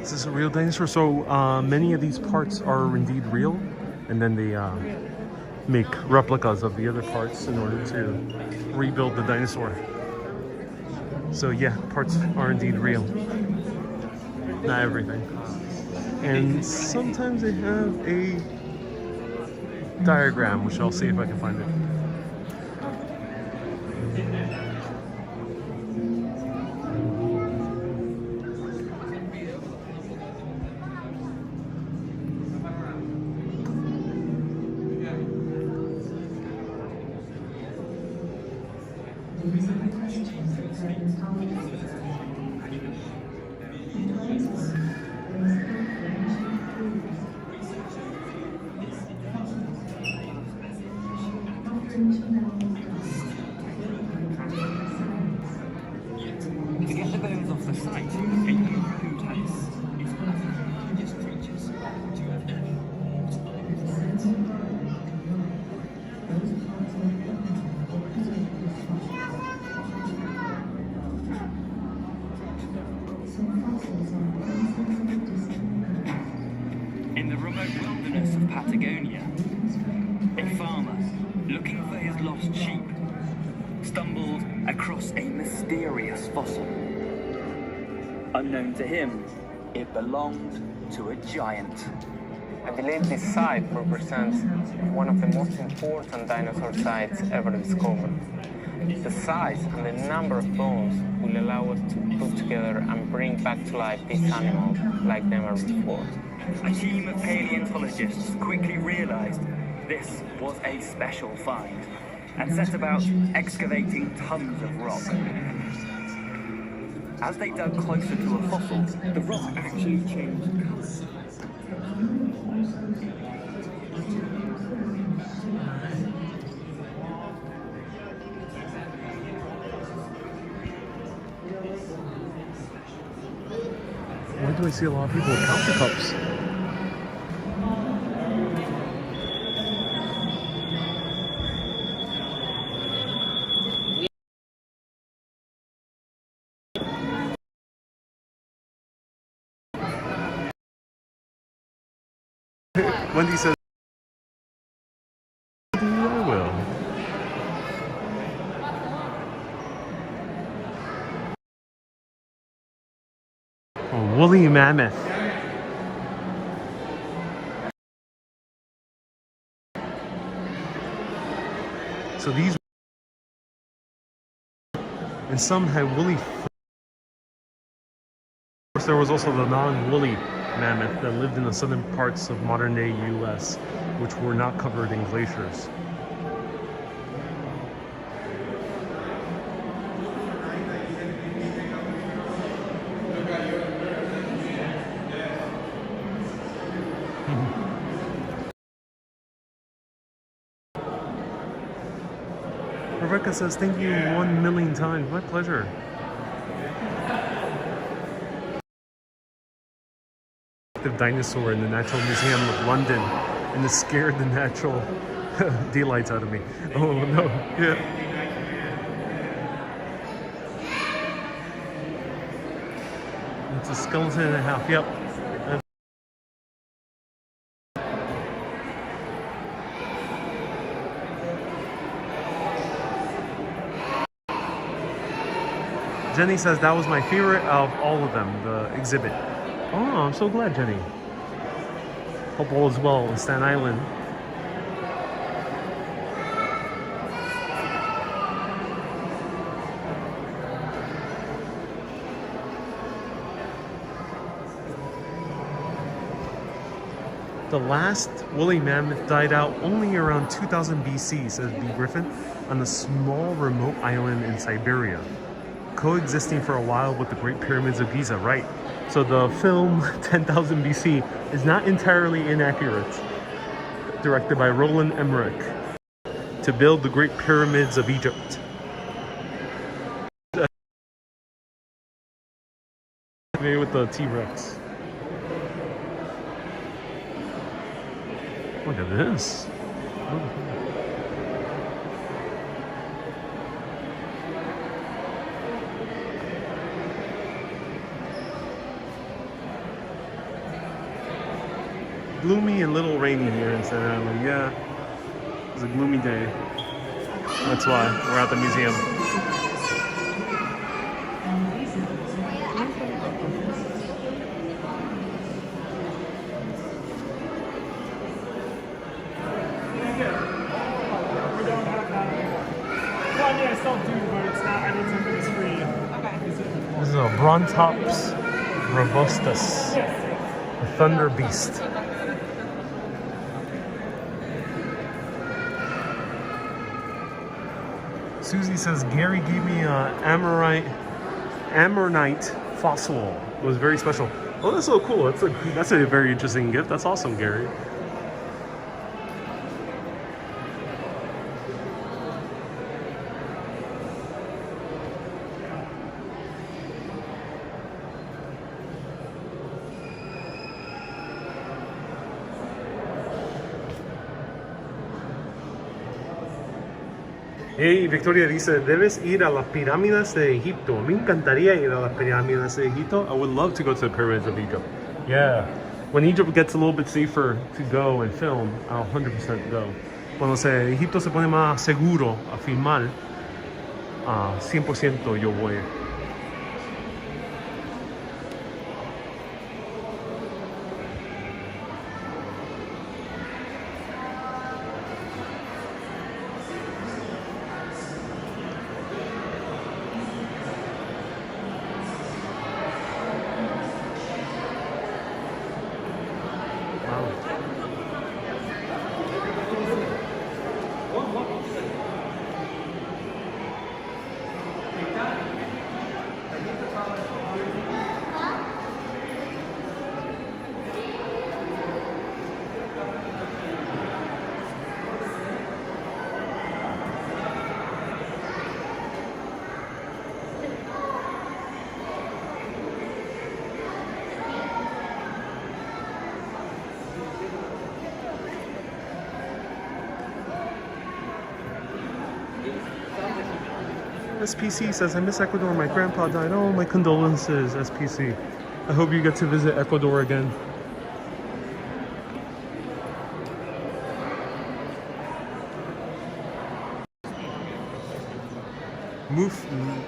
S1: Is this a real dinosaur? So many of these parts are indeed real, and then they make replicas of the other parts in order to rebuild the dinosaur. So yeah, parts are indeed real. Not everything. And sometimes they have a diagram, which I'll see if I can find it.
S7: To get the bones off the site, a improved house is one of the largest creatures to have ever walked on. In the remote wilderness of Patagonia, a farmer, looking for his lost sheep, stumbled across a mysterious fossil. Unknown to him, it belonged to a giant.
S8: I believe this site represents one of the most important dinosaur sites ever discovered. The size and the number of bones will allow us to put together and bring back to life this animal like never before.
S7: A team of paleontologists quickly realized this was a special find and set about excavating tons of rock. As they dug closer to a fossil, the rock actually changed colour.
S1: Why do I see a lot of people with coffee cups? Wendy says, I will. A woolly mammoth. So these, and some had woolly. Of course, there was also the non-woolly mammoth that lived in the southern parts of modern-day U.S., which were not covered in glaciers. Selena says thank you 1,000,000 times. My pleasure. The dinosaur in the Natural Museum of London, and it scared the natural daylights out of me. Oh no, yeah. It's a skeleton and a half, yep. Jenny says that was my favorite of all of them, the exhibit. Oh, I'm so glad, Jenny. Hope all is well in Staten Island. The last woolly mammoth died out only around 2000 BC, says B. Griffin, on a small remote island in Siberia, coexisting for a while with the Great Pyramids of Giza, right? So the film 10,000 BC is not entirely inaccurate. Directed by Roland Emmerich to build the Great Pyramids of Egypt. Maybe with the T-Rex. Look at this. Gloomy and a little rainy here in Staten Island. Yeah, it's a gloomy day. That's why we're at the museum. This is a Brontops robustus, a thunder beast. Susie says Gary gave me an ammonite fossil. It was very special. Oh, that's so cool. That's a very interesting gift. That's awesome, Gary. Hey, Victoria dice, debes ir a las pirámides de Egipto. Me encantaría ir a las pirámides de Egipto. I would love to go to the pyramids of Egypt. Yeah. When Egypt gets a little bit safer to go and film, I'll 100% go. Cuando Egipto se pone más seguro a filmar, 100% yo voy. SPC says, I miss Ecuador. My grandpa died. Oh, my condolences, SPC. I hope you get to visit Ecuador again. Moof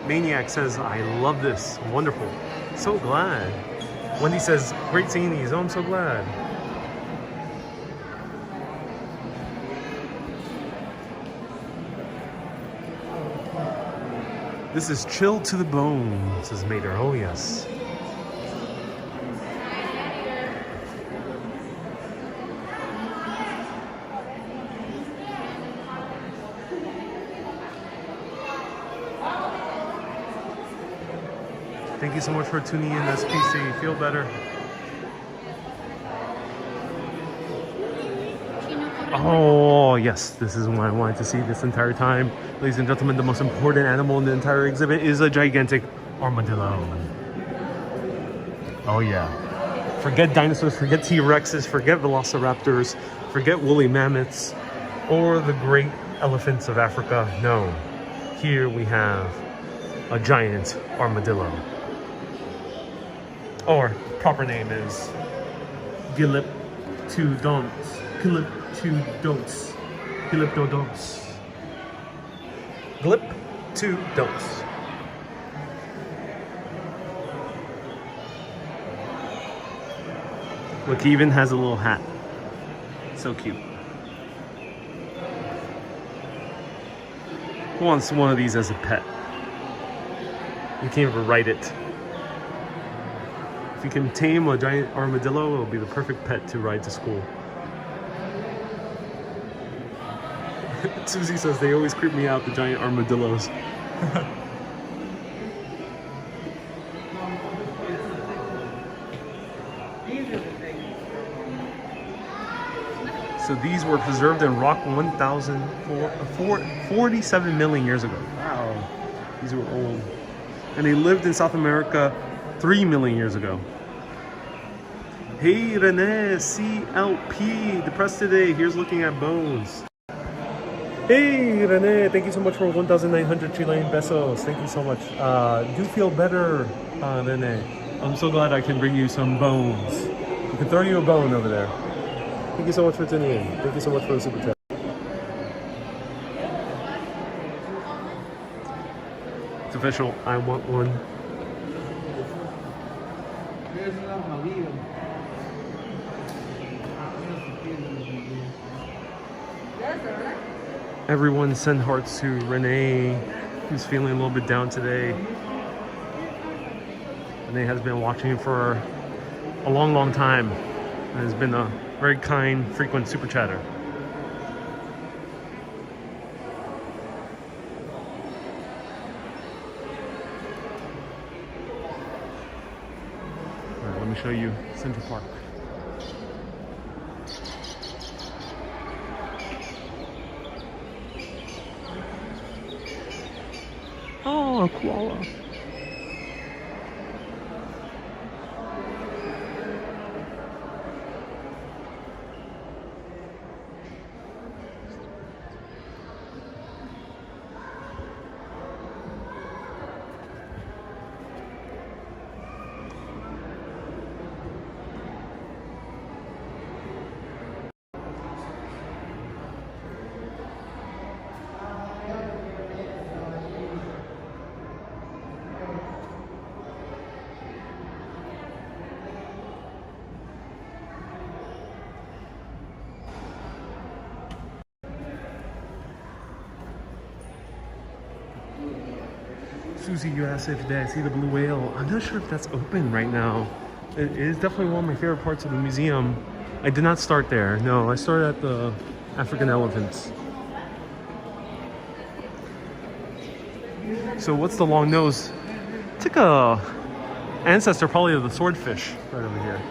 S1: Maniac says, I love this. Wonderful. So glad. Wendy says, great seeing these. Oh, I'm so glad. This is chilled to the bone, says Mater. Oh, yes. Thank you so much for tuning in, SPC. Feel better. Oh, yes, this is what I wanted to see this entire time. Ladies and gentlemen, the most important animal in the entire exhibit is a gigantic armadillo. Oh, yeah. Forget dinosaurs, forget T-Rexes, forget velociraptors, forget woolly mammoths, or the great elephants of Africa. No. Here we have a giant armadillo. Or proper name is Giliptodonts. Giliptodonts. Giliptodonts. Giliptodonts. Look, he even has a little hat. So cute. Who wants one of these as a pet? You can't even ride it. If you can tame a giant armadillo, it'll be the perfect pet to ride to school. Susie says they always creep me out, the giant armadillos. So these were preserved in rock 47 million years ago. Wow, these were old. And they lived in South America 3 million years ago. Hey Rene, CLP, depressed today. Here's looking at bones. Hey Rene, thank you so much for 1,900 Chilean pesos. Thank you so much. Do feel better, Rene. I'm so glad I can bring you some bones. I can throw you a bone over there. Thank you so much for tuning in. Thank you so much for the super chat. It's official. I want one. Everyone send hearts to Renee, who's feeling a little bit down today. Renee has been watching for a long, long time and has been a very kind, frequent super chatter. All right, let me show you Central Park. Oh, a koala. Susie, you asked if I see the blue whale. I'm not sure if that's open right now. It is definitely one of my favorite parts of the museum. I did not start there. No, I started at the African elephants. So what's the long nose? It's like a ancestor probably of the swordfish right over here.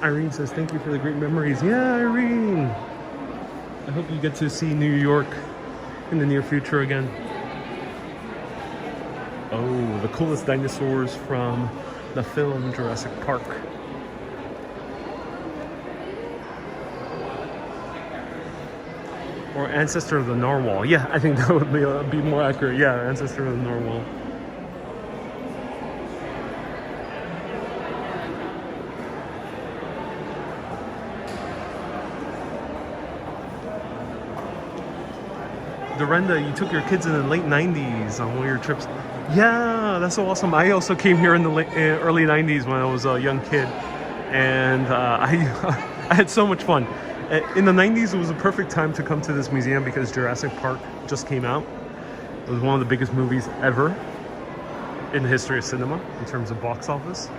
S1: Irene says, thank you for the great memories. Yeah, Irene. I hope you get to see New York in the near future again. Oh, the coolest dinosaurs from the film Jurassic Park. Or ancestor of the narwhal. Yeah, I think that would be more accurate. Yeah, ancestor of the narwhal. Dorenda, you took your kids in the late 90s on one of your trips. Yeah, that's so awesome. I also came here in the early 90s when I was a young kid, and I had so much fun. In the 90s, it was a perfect time to come to this museum because Jurassic Park just came out. It was one of the biggest movies ever in the history of cinema in terms of box office.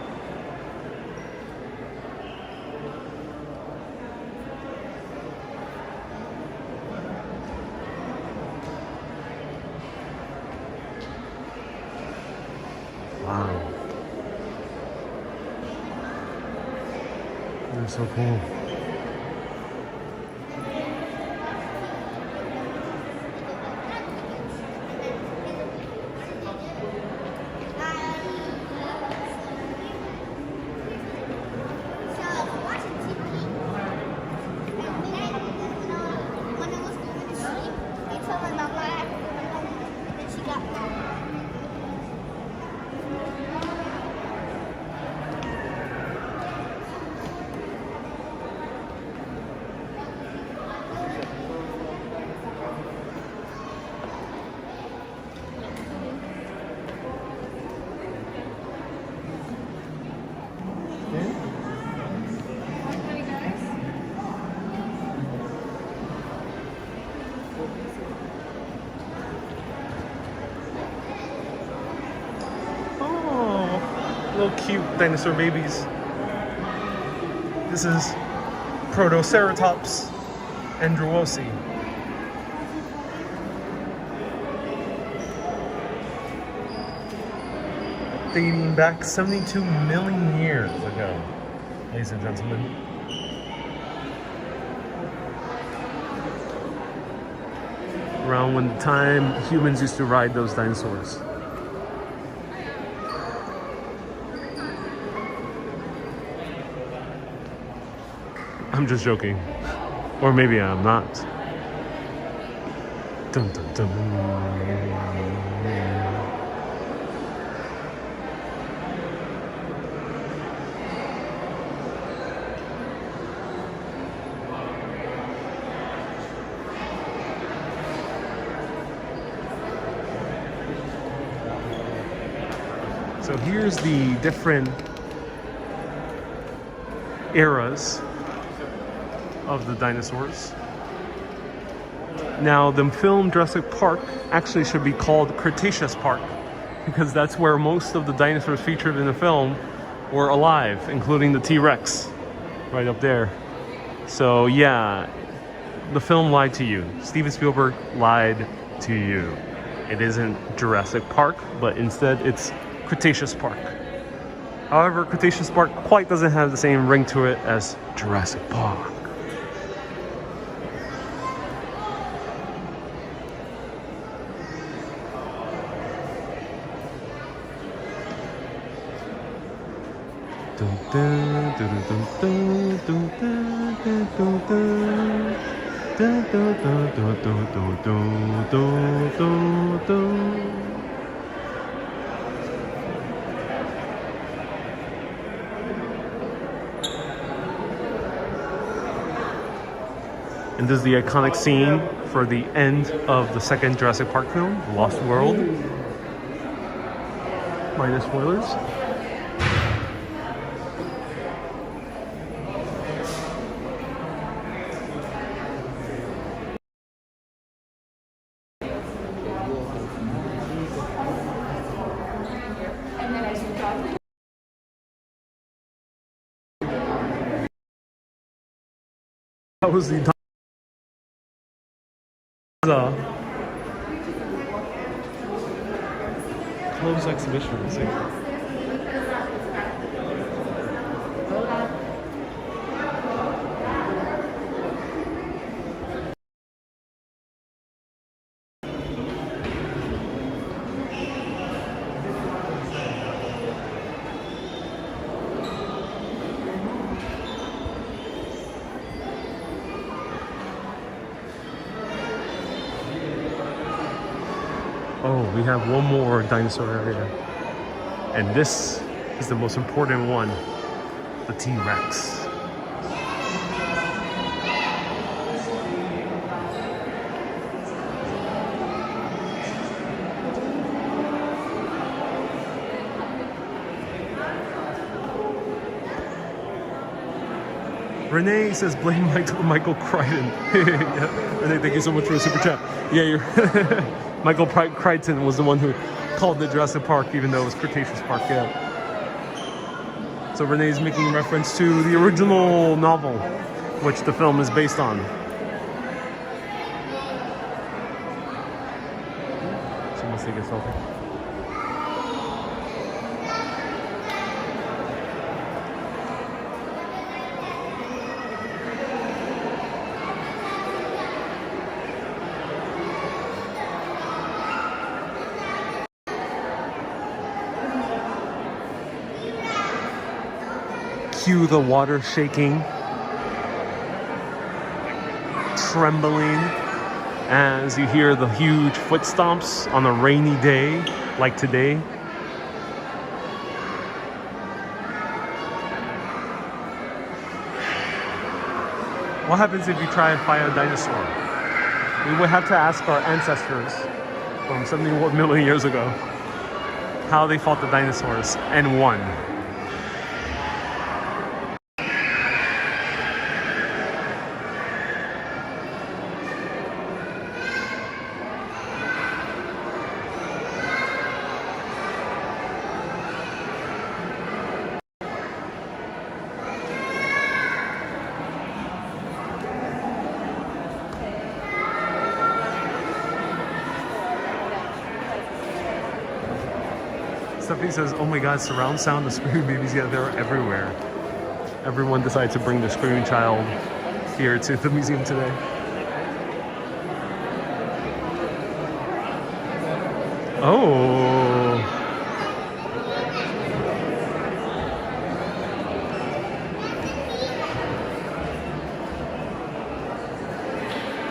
S1: Wow. They're so cool. Little cute dinosaur babies. This is Protoceratops andrewosi. Dating back 72 million years ago, ladies and gentlemen. Around when the time humans used to ride those dinosaurs. I'm just joking. Or maybe I'm not. Dun, dun, dun. So here's the different eras of the dinosaurs. Now, the film Jurassic Park actually should be called Cretaceous Park because that's where most of the dinosaurs featured in the film were alive, including the T-Rex right up there. So yeah, the film lied to you. Steven Spielberg lied to you. It isn't Jurassic Park, but instead it's Cretaceous Park. However, Cretaceous Park quite doesn't have the same ring to it as Jurassic Park. And this is the iconic scene for the end of the second Jurassic Park film, Lost World. Minor spoilers. That was the closed exhibition. Let's see. Oh, we have one more dinosaur area. And this is the most important one, the T-Rex. Renee says blame Michael Crichton. Yeah. Renee, thank you so much for the super chat. Yeah, you're Michael Crichton was the one who called it Jurassic Park, even though it was Cretaceous Park. Yeah. So Renee's making reference to the original novel, which the film is based on. So let's take a selfie. Cue the water shaking, trembling as you hear the huge foot stomps on a rainy day like today. What happens if you try and fight a dinosaur? We would have to ask our ancestors from 71 million years ago how they fought the dinosaurs and won. Stephanie says, oh my god, surround sound, the screaming babies, yeah, they're everywhere. Everyone decided to bring their screaming child here to the museum today. Oh.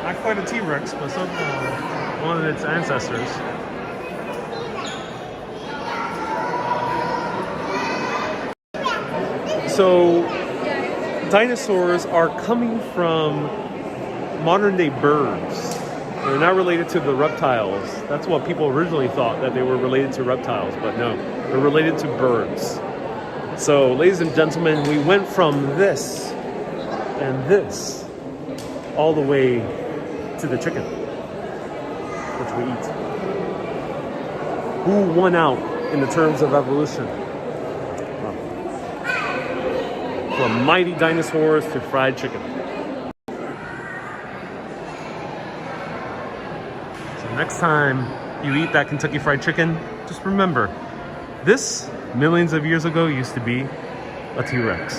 S1: Not quite a T-Rex, but some, one of its ancestors. So, dinosaurs are coming from modern-day birds. They're not related to the reptiles. That's what people originally thought, that they were related to reptiles, but no, they're related to birds. So, ladies and gentlemen, we went from this and this all the way to the chicken, which we eat. Who won out in the terms of evolution? From mighty dinosaurs to fried chicken. So next time you eat that Kentucky Fried Chicken, just remember, this, millions of years ago, used to be a T-Rex.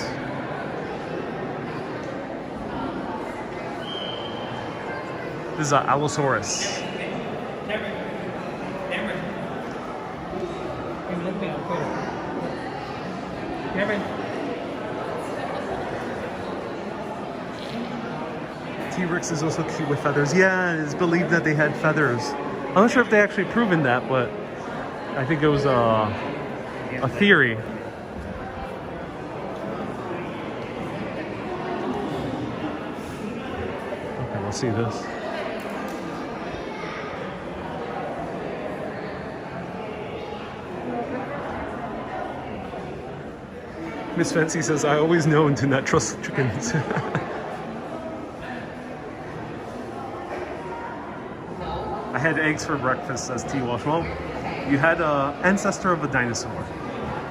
S1: This is an Allosaurus. T-Rex is also cute with feathers. Yeah, it's believed that they had feathers. I'm not sure if they actually proven that, but I think it was a theory. Okay, we'll see this. Miss Fancy says, I always know and do not trust chickens. I had eggs for breakfast, says T. Walsh. Well, you had an ancestor of a dinosaur,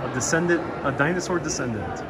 S1: a dinosaur descendant.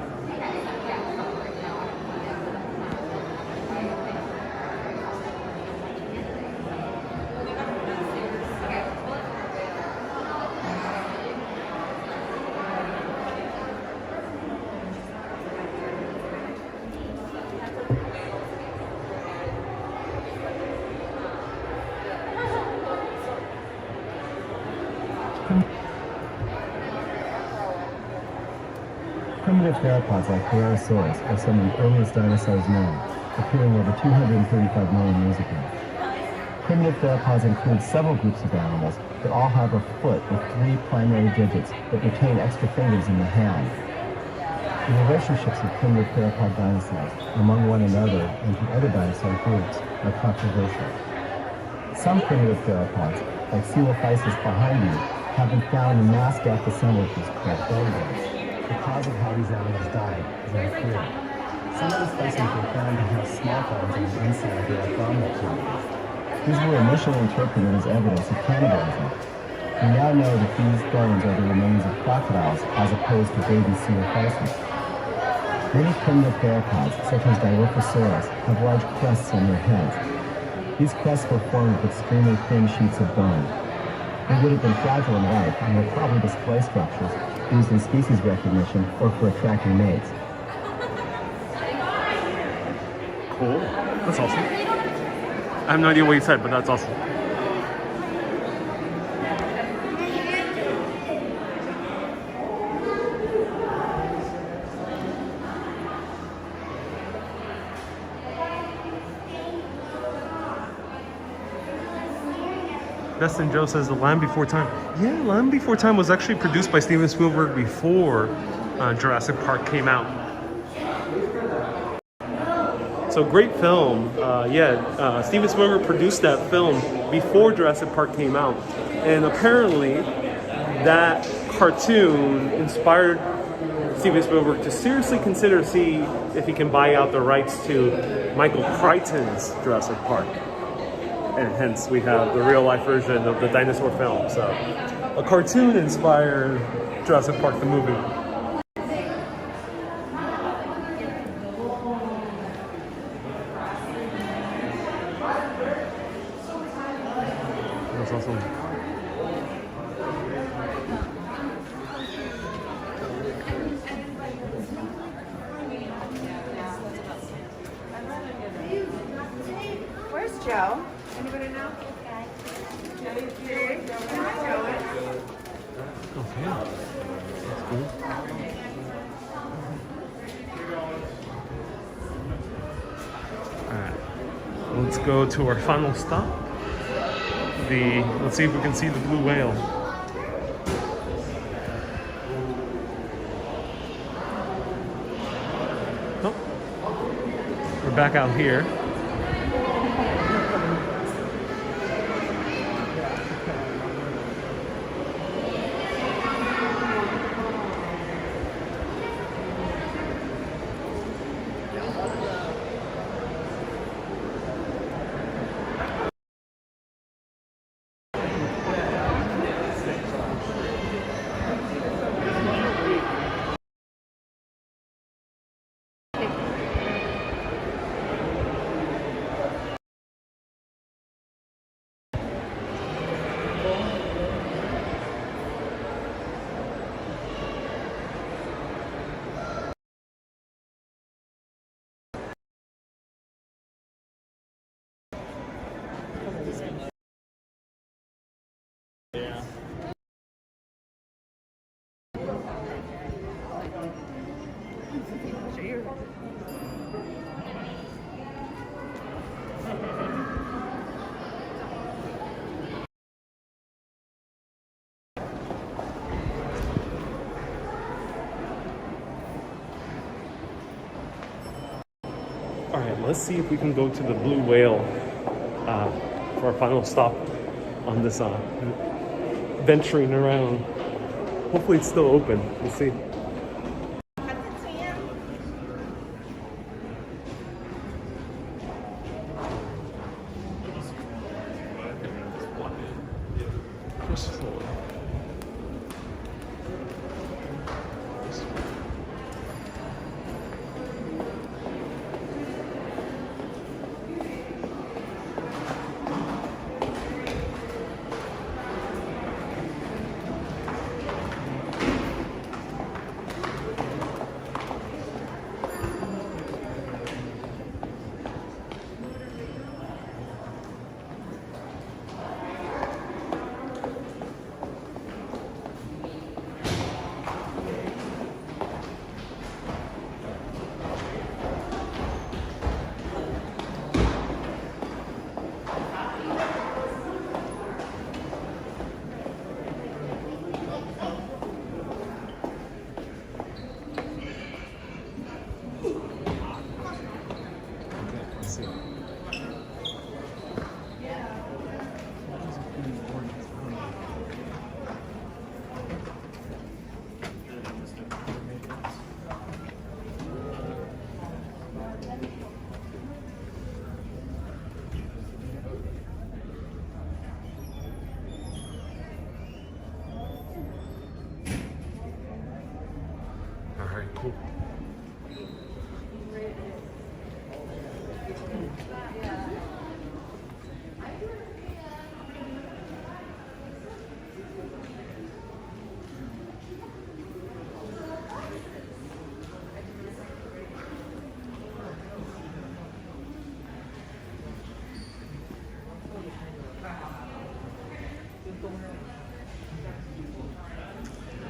S9: Primitive theropods like Protoceratops are some of the earliest dinosaurs known, appearing over 235 million years ago. Primitive theropods include several groups of animals that all have a foot with 3 primary digits that retain extra fingers in the hand. The relationships of primitive theropod dinosaurs among one another and to other dinosaur groups are controversial. Some primitive theropods, like Coelophysis behind you, have been found in mass death assemblages called belly bones. The cause of how these animals died is unclear. Some of the specimens were found to have small bones on the inside of their abdominal cavity. These were initially interpreted as evidence of cannibalism. We now know that these bones are the remains of crocodiles as opposed to baby seal fossils. Many primitive theropods, such as Dilophosaurus, have large crests on their heads. These crests were formed with extremely thin sheets of bone. They would have been fragile in life and were probably display structures used in species recognition or for attracting mates.
S1: Cool. That's awesome. I have no idea what you said, but that's awesome. Destin Joe says The Land Before Time. Yeah, Land Before Time was actually produced by Steven Spielberg before Jurassic Park came out. So great film. Steven Spielberg produced that film before Jurassic Park came out. And apparently that cartoon inspired Steven Spielberg to seriously consider see if he can buy out the rights to Michael Crichton's Jurassic Park. And hence we have the real life version of the dinosaur film. So a cartoon inspired Jurassic Park the movie. That's awesome.
S4: Where's Joe? Anybody know? Here.
S1: Okay. That's cool. Alright. Let's go to our final stop. Let's see if we can see the blue whale. Oh. We're back out here. All right, let's see if we can go to the blue whale for our final stop on this venturing around. Hopefully it's still open. We'll see.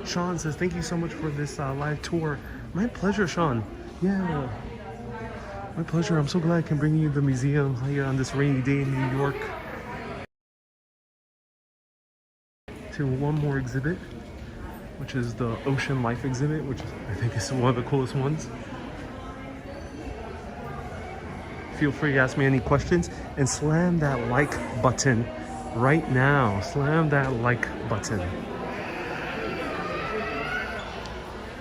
S1: Sean says, thank you so much for this live tour. My pleasure, Sean. Yeah. My pleasure. I'm so glad I can bring you the museum here on this rainy day in New York. To one more exhibit, which is the Ocean Life exhibit, which I think is one of the coolest ones. Feel free to ask me any questions and slam that like button right now. Slam that like button.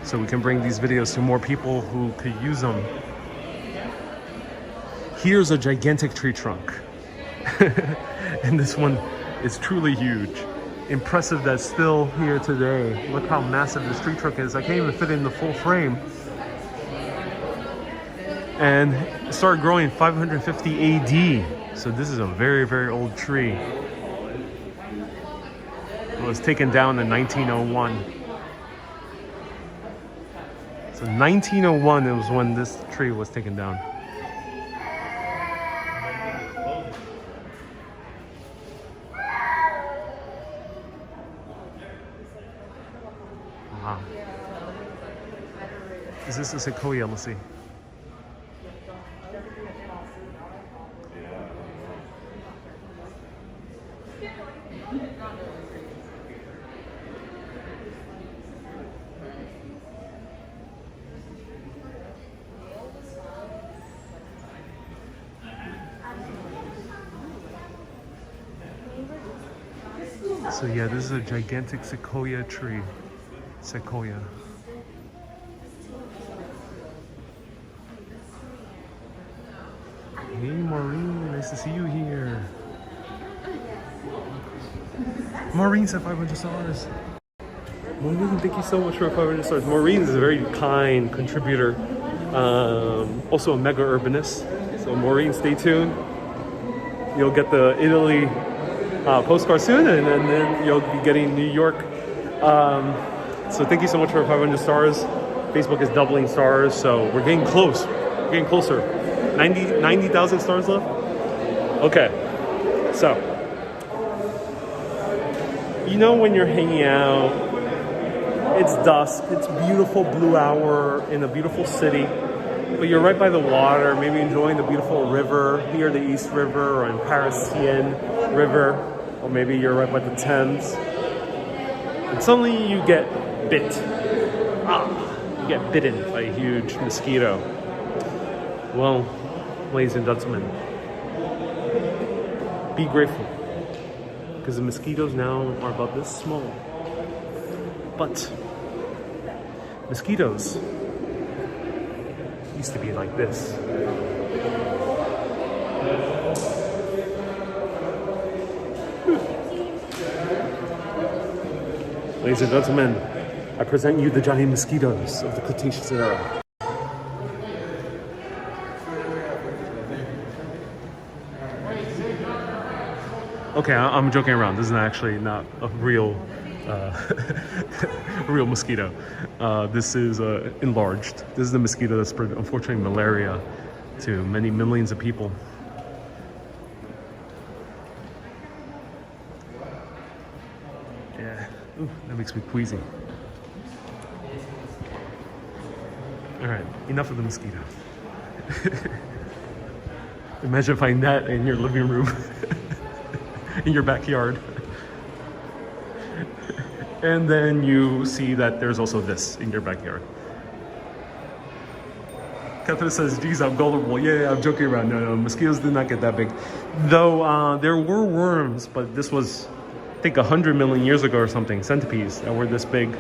S1: So we can bring these videos to more people who could use them. Here's a gigantic tree trunk. And this one is truly huge. Impressive that's still here today. Look how massive this tree trunk is. I can't even fit it in the full frame. And it started growing in 550 AD. So this is a very, very old tree. It was taken down in 1901. So 1901 it was when this tree was taken down. Wow. Is this a sequoia? Let's see. So yeah, this is a gigantic sequoia tree. Sequoia. Hey Maureen, nice to see you here. Maureen said 500 stars. Maureen, thank you so much for 500 stars. Maureen is a very kind contributor. Also a mega urbanist. So Maureen, stay tuned. You'll get the Italy postcard soon, and then you'll be getting New York. So thank you so much for 500 stars. Facebook is doubling stars, so we're getting close. We're getting closer. 90,000 stars left? Okay. So, you know when you're hanging out, it's dusk, it's beautiful blue hour in a beautiful city, but you're right by the water, maybe enjoying the beautiful river, here the East River, or in Paris, Seine River, or maybe you're right by the Thames, and suddenly you get bit. You get bitten by a huge mosquito. Well, ladies and gentlemen, be grateful, because the mosquitoes now are about this small. But mosquitoes used to be like this. Ladies and gentlemen, I present you the giant mosquitoes of the Cretaceous era. Okay, I'm joking around. This is actually not a real real mosquito. This is enlarged. This is the mosquito that spread, unfortunately, malaria to many millions of people. Yeah, ooh, that makes me queasy. All right, enough of the mosquito. Imagine finding that in your living room, in your backyard. And then you see that there's also this in your backyard. Catherine says, geez, I'm gullible. Yeah, I'm joking around. No, mosquitoes did not get that big. Though there were worms, but this was, I think, 100 million years ago or something, centipedes that were this big.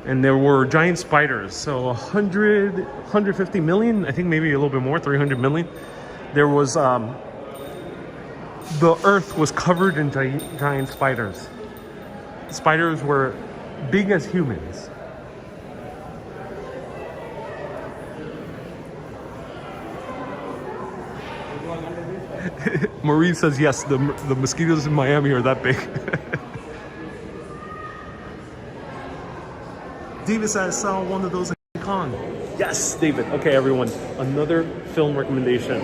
S1: And there were giant spiders, so 150 million, I think maybe a little bit more, 300 million. There was, the earth was covered in giant spiders. Spiders were big as humans. Maureen says, yes, the mosquitoes in Miami are that big. David says, I saw one of those in King Kong. Yes, David. Okay, everyone. Another film recommendation.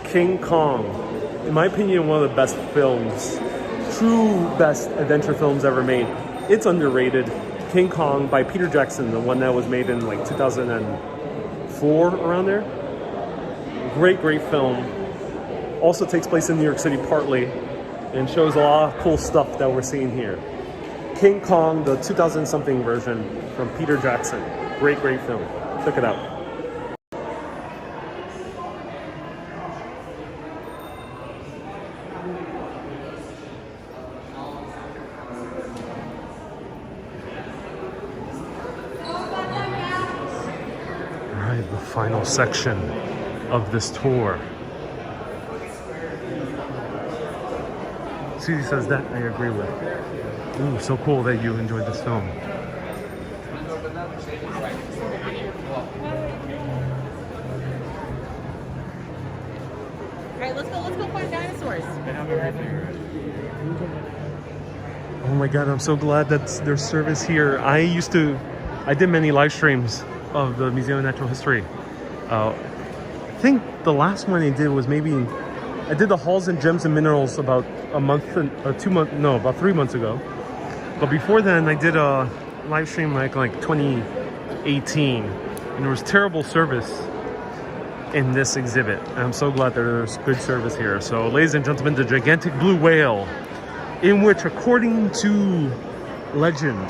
S1: King Kong. In my opinion, one of the best films true best adventure films ever made. It's underrated. King Kong by Peter Jackson, the one that was made in like 2004, around there. Great film. Also takes place in New York City partly, and shows a lot of cool stuff that we're seeing here. King Kong, the 2000-something version from Peter Jackson. Great film. Check it out. Alright, the final section of this tour. Susie says that I agree with. Ooh, so cool that you enjoyed this film.
S5: Alright, let's go find dinosaurs.
S3: They have everything.
S1: Oh my god, I'm so glad that there's service here. I did many live streams of the Museum of Natural History. I think the last one I did was I did the Halls and Gems and Minerals about about 3 months ago. But before then, I did a live stream like 2018, and there was terrible service in this exhibit. And I'm so glad there's good service here. So, ladies and gentlemen, the gigantic blue whale, in which, according to legend,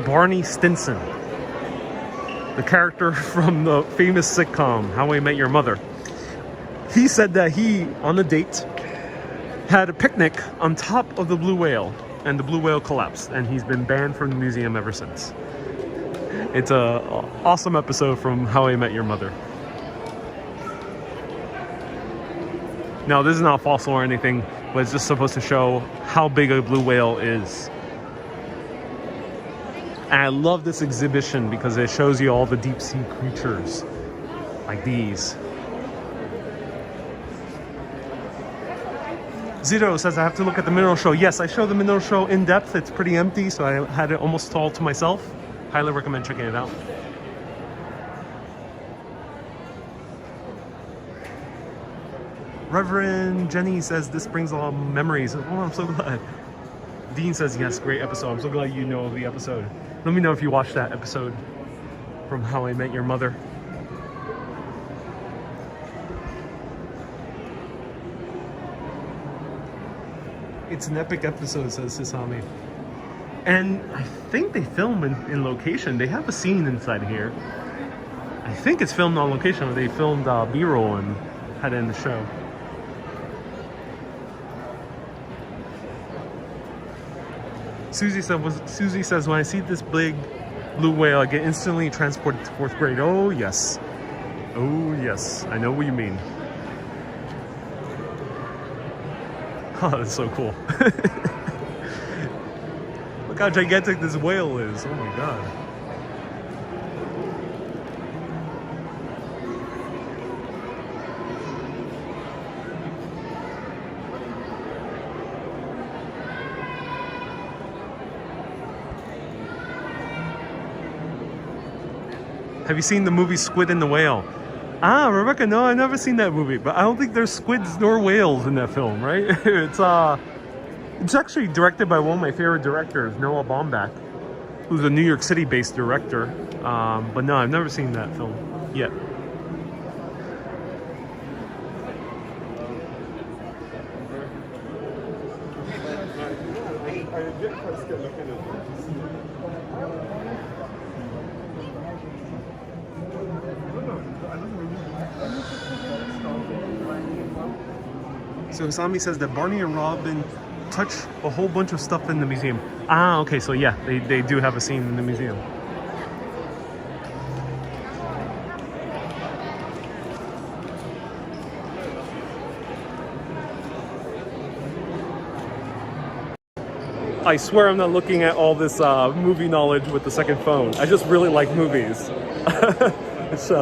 S1: Barney Stinson, the character from the famous sitcom How I Met Your Mother, he said that he, on a date, had a picnic on top of the blue whale, and the blue whale collapsed, and he's been banned from the museum ever since. It's a awesome episode from How I Met Your Mother. Now, this is not a fossil or anything, but it's just supposed to show how big a blue whale is. And I love this exhibition because it shows you all the deep sea creatures like these. Zito says I have to look at the mineral show. Yes, I show the mineral show in depth. It's pretty empty, so I had it almost all to myself. Highly recommend checking it out. Reverend Jenny says this brings a lot of memories. Oh, I'm so glad. Dean says yes, great episode. I'm so glad you know the episode. Let me know if you watched that episode from How I Met Your Mother. It's an epic episode, says Sisami. And I think they film in location. They have a scene inside here. I think it's filmed on location. They filmed B-roll and had it in the show. Susie says, when I see this big blue whale, I get instantly transported to 4th grade. Oh, yes. Oh, yes. I know what you mean. Oh, that's so cool. Look how gigantic this whale is. Oh my god. Have you seen the movie Squid and the Whale? Ah, Rebecca, no, I've never seen that movie, but I don't think there's squids nor whales in that film, right? It's actually directed by one of my favorite directors, Noah Baumbach, who's a New York City-based director. But no, I've never seen that film yet. So Sami says that Barney and Robin touch a whole bunch of stuff in the museum. Ah, okay, so yeah, they do have a scene in the museum. I swear I'm not looking at all this movie knowledge with the second phone. I just really like movies. It's,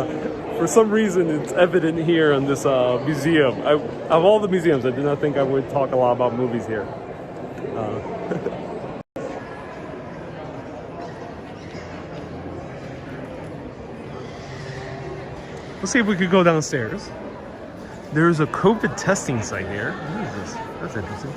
S1: for some reason, it's evident here in this museum. Of all the museums, I did not think I would talk a lot about movies here. Let's see if we could go downstairs. There's a COVID testing site here. What is this? That's interesting.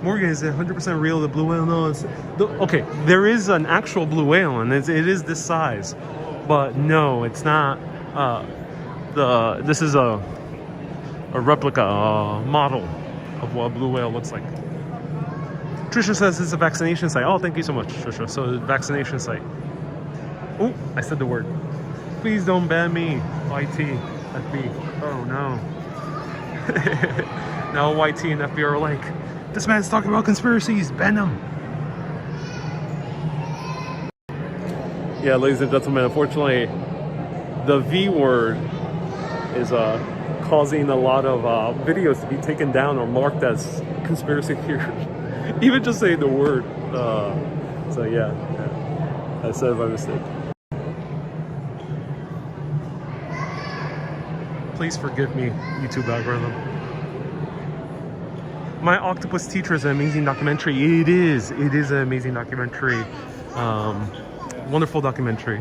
S1: Morgan, is it 100% real, the blue whale? No, okay, there is an actual blue whale, and it is this size. But no, it's not. This is a replica, model of what a blue whale looks like. Trisha says it's a vaccination site. Oh, thank you so much, Trisha. So, vaccination site. Oh, I said the word. Please don't ban me, YT, FB. Oh no. Now YT and FB are like, this man's talking about conspiracies, ban him. Yeah, ladies and gentlemen, unfortunately, the V word is causing a lot of videos to be taken down or marked as conspiracy theories. Even just saying the word. So yeah, I said by mistake. Please forgive me, YouTube algorithm. My Octopus Teacher is an amazing documentary. It is an amazing documentary. Wonderful documentary.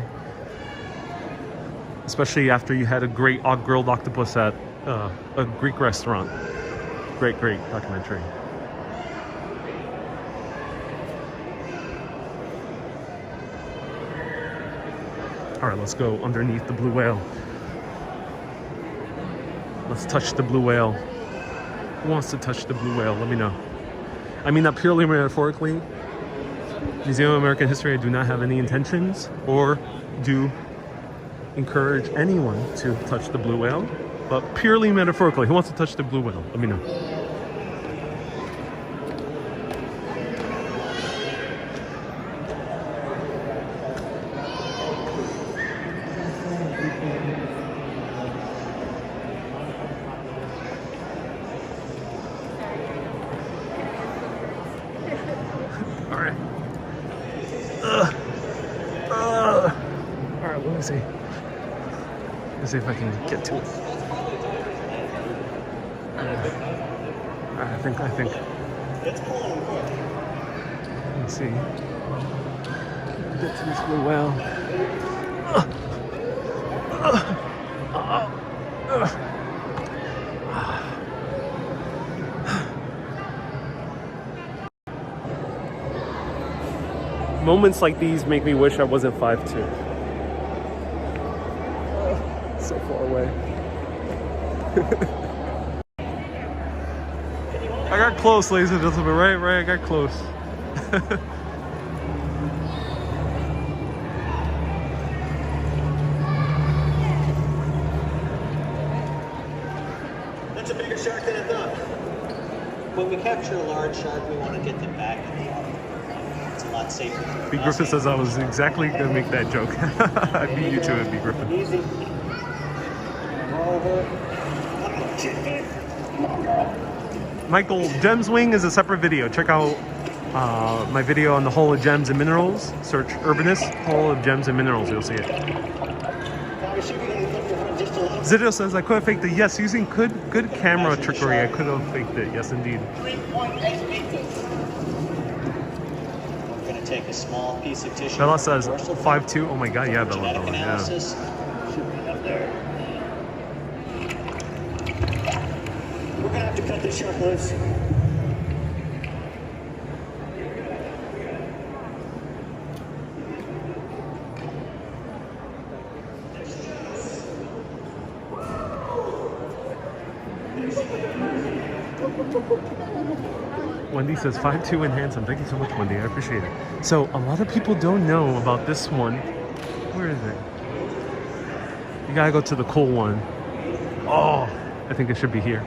S1: Especially after you had a great grilled octopus at a Greek restaurant. Great documentary. All right, let's go underneath the blue whale. Let's touch the blue whale. Who wants to touch the blue whale? Let me know. I mean that purely metaphorically. Museum of American History, I do not have any intentions or do encourage anyone to touch the blue whale, but purely metaphorically. Who wants to touch the blue whale? Let me know. Alright, let me see. Let's see if I can get to it. I think. Let's see. Get to this blue whale. Moments like these make me wish I wasn't 5'2". So far away. I got close, ladies and gentlemen. Right, I got close.
S10: That's a bigger shark than I thought. When we capture a large shark, we want to get them back in the water. It's a lot safer.
S1: B. Griffin says I was exactly going to make that joke. I beat you to it, B. Griffin.
S10: Easy.
S1: Michael, Gems Wing is a separate video. Check out my video on the Hall of Gems and Minerals. Search Urbanist, Hall of Gems and Minerals. You'll see it. Zidio says I could have faked it. Yes, using good camera trickery, I could have faked it. Yes, indeed.
S10: We're going to take a small piece of tissue.
S1: Bella says 5'2". Oh my god, yeah, Bella. Yeah.
S10: We're going to have to cut this shark loose.
S1: Wendy says 5'2" and handsome. Thank you so much, Wendy. I appreciate it. So a lot of people don't know about this one. Where is it? You gotta go to the cool one. Oh, I think it should be here.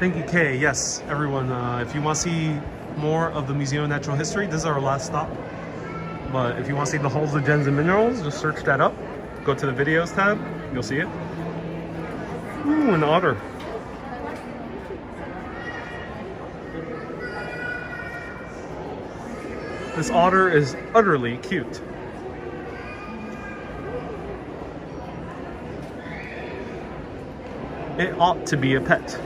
S1: Thank you, Kay. Yes, everyone. If you want to see more of the Museum of Natural History, this is our last stop. But if you want to see the Halls of Gems and Minerals, just search that up. Go to the videos tab. You'll see it. Ooh, an otter. This otter is utterly cute. It ought to be a pet.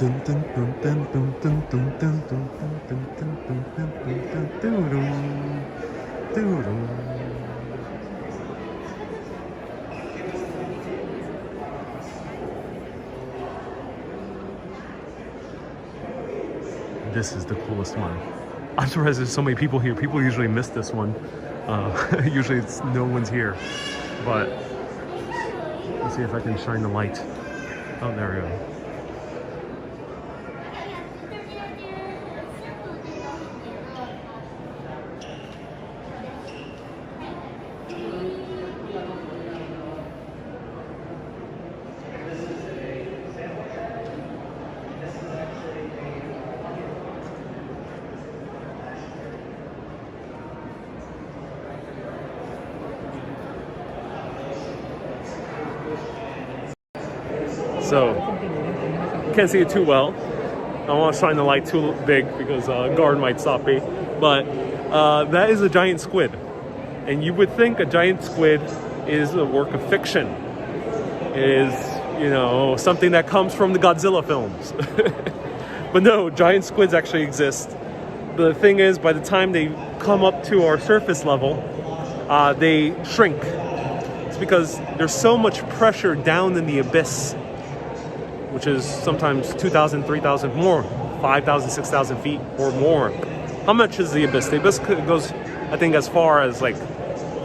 S1: This is the coolest one. I'm surprised there's so many people here. People usually miss this one. Usually it's no one's here. But let's see if I can shine the light. Oh, there we go. So, can't see it too well. I don't want to shine the light too big because a guard might stop me. But that is a giant squid. And you would think a giant squid is a work of fiction. It is, you know, something that comes from the Godzilla films. But no, giant squids actually exist. The thing is, by the time they come up to our surface level, they shrink. It's because there's so much pressure down in the abyss, which is sometimes 2,000, 3,000 more, 5,000, 6,000 feet or more. How much is the abyss? The abyss goes, I think, as far as like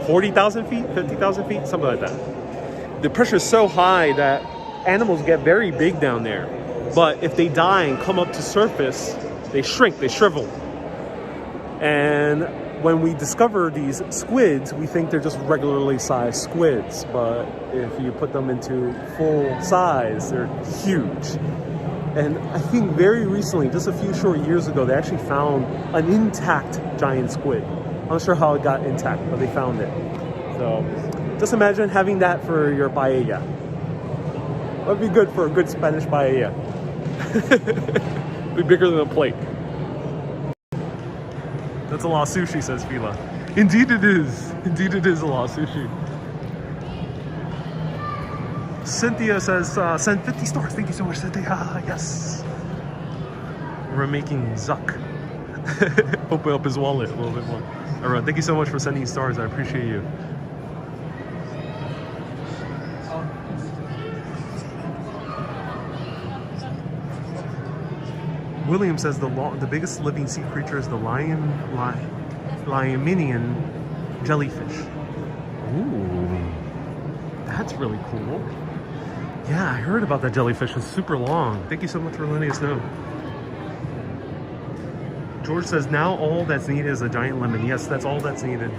S1: 40,000 feet, 50,000 feet, something like that. The pressure is so high that animals get very big down there. But if they die and come up to surface, they shrink, they shrivel. And when we discover these squids, we think they're just regularly sized squids. But if you put them into full size, they're huge. And I think very recently, just a few short years ago, they actually found an intact giant squid. I'm not sure how it got intact, but they found it. So just imagine having that for your paella. That would be good for a good Spanish paella. Be bigger than a plate. That's a lot of sushi, says Fila. Indeed it is. Indeed it is a lot of sushi. Cynthia says, send 50 stars. Thank you so much, Cynthia. Yes. We're making Zuck. Open up his wallet a little bit more. Alright, thank you so much for sending stars. I appreciate you. William says the biggest living sea creature is the Lyaminian jellyfish. Ooh, that's really cool. Yeah, I heard about that jellyfish. It's super long. Thank you so much for letting us know. George says now all that's needed is a giant lemon. Yes, that's all that's needed.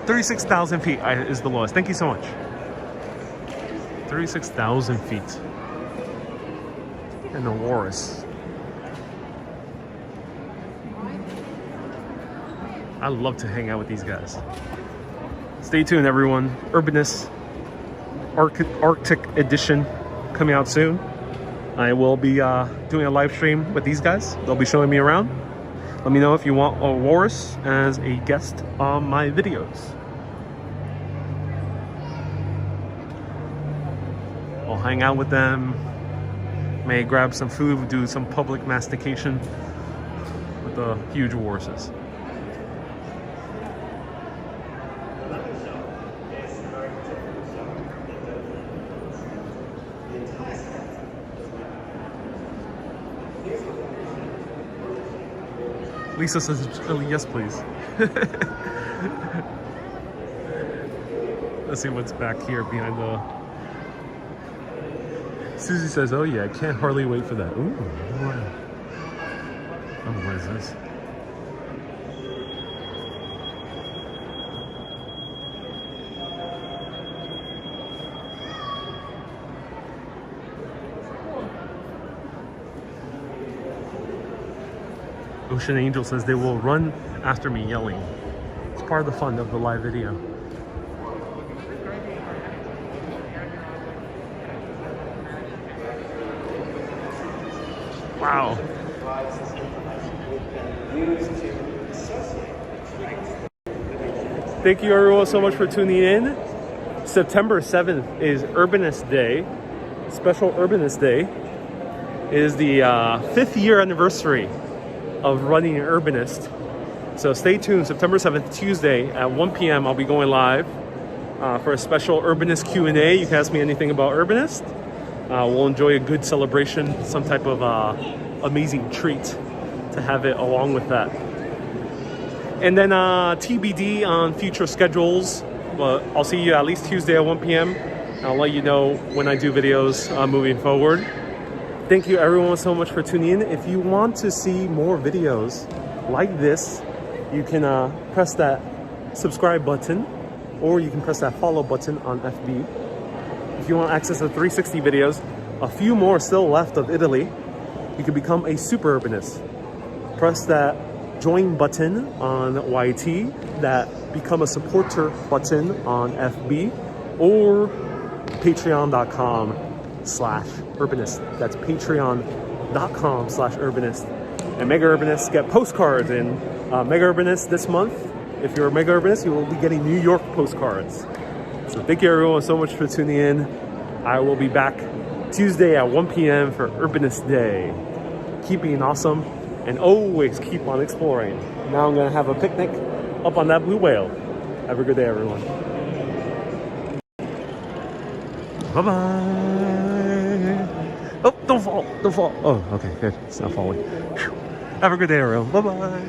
S1: $36,000 feet is the lowest. Thank you so much. 36,000 feet. And the walrus. I love to hang out with these guys. Stay tuned, everyone. Urbanist Arctic Edition coming out soon. I will be doing a live stream with these guys. They'll be showing me around. Let me know if you want a walrus as a guest on my videos. I'll hang out with them. May grab some food, do some public mastication with the huge walruses. Lisa says, oh, yes, please. Let's see what's back here behind the... Susie says, oh yeah, I can't hardly wait for that. Ooh, wow. Oh, what is this? Ocean Angel says they will run after me yelling. It's part of the fun of the live video. Wow. Thank you everyone so much for tuning in. September 7th is Urbanist Day, special Urbanist Day. It is the 5th year anniversary of running Urbanist. So stay tuned, September 7th, Tuesday at 1 p.m. I'll be going live for a special Urbanist Q&A. You can ask me anything about Urbanist. We'll enjoy a good celebration, some type of amazing treat to have it along with that. And then TBD on future schedules. But I'll see you at least Tuesday at 1 p.m. I'll let you know when I do videos moving forward. Thank you everyone so much for tuning in. If you want to see more videos like this, you can press that subscribe button, or you can press that follow button on FB. If you want access to 360 videos, a few more still left of Italy, you can become a super urbanist. Press that join button on YT, that become a supporter button on FB, or patreon.com/urbanist. That's patreon.com/urbanist. And Mega Urbanists get postcards. And Mega Urbanist this month, if you're a Mega Urbanist, you will be getting New York postcards. So thank you everyone so much for tuning in. I will be back Tuesday at 1 p.m. for Urbanist Day. Keep being awesome and always keep on exploring. Now I'm gonna have a picnic up on that blue whale. Have a good day, everyone. Bye-bye. Oh, don't fall, don't fall. Oh, okay, good. It's not falling. Whew. Have a good day, everyone. Bye-bye.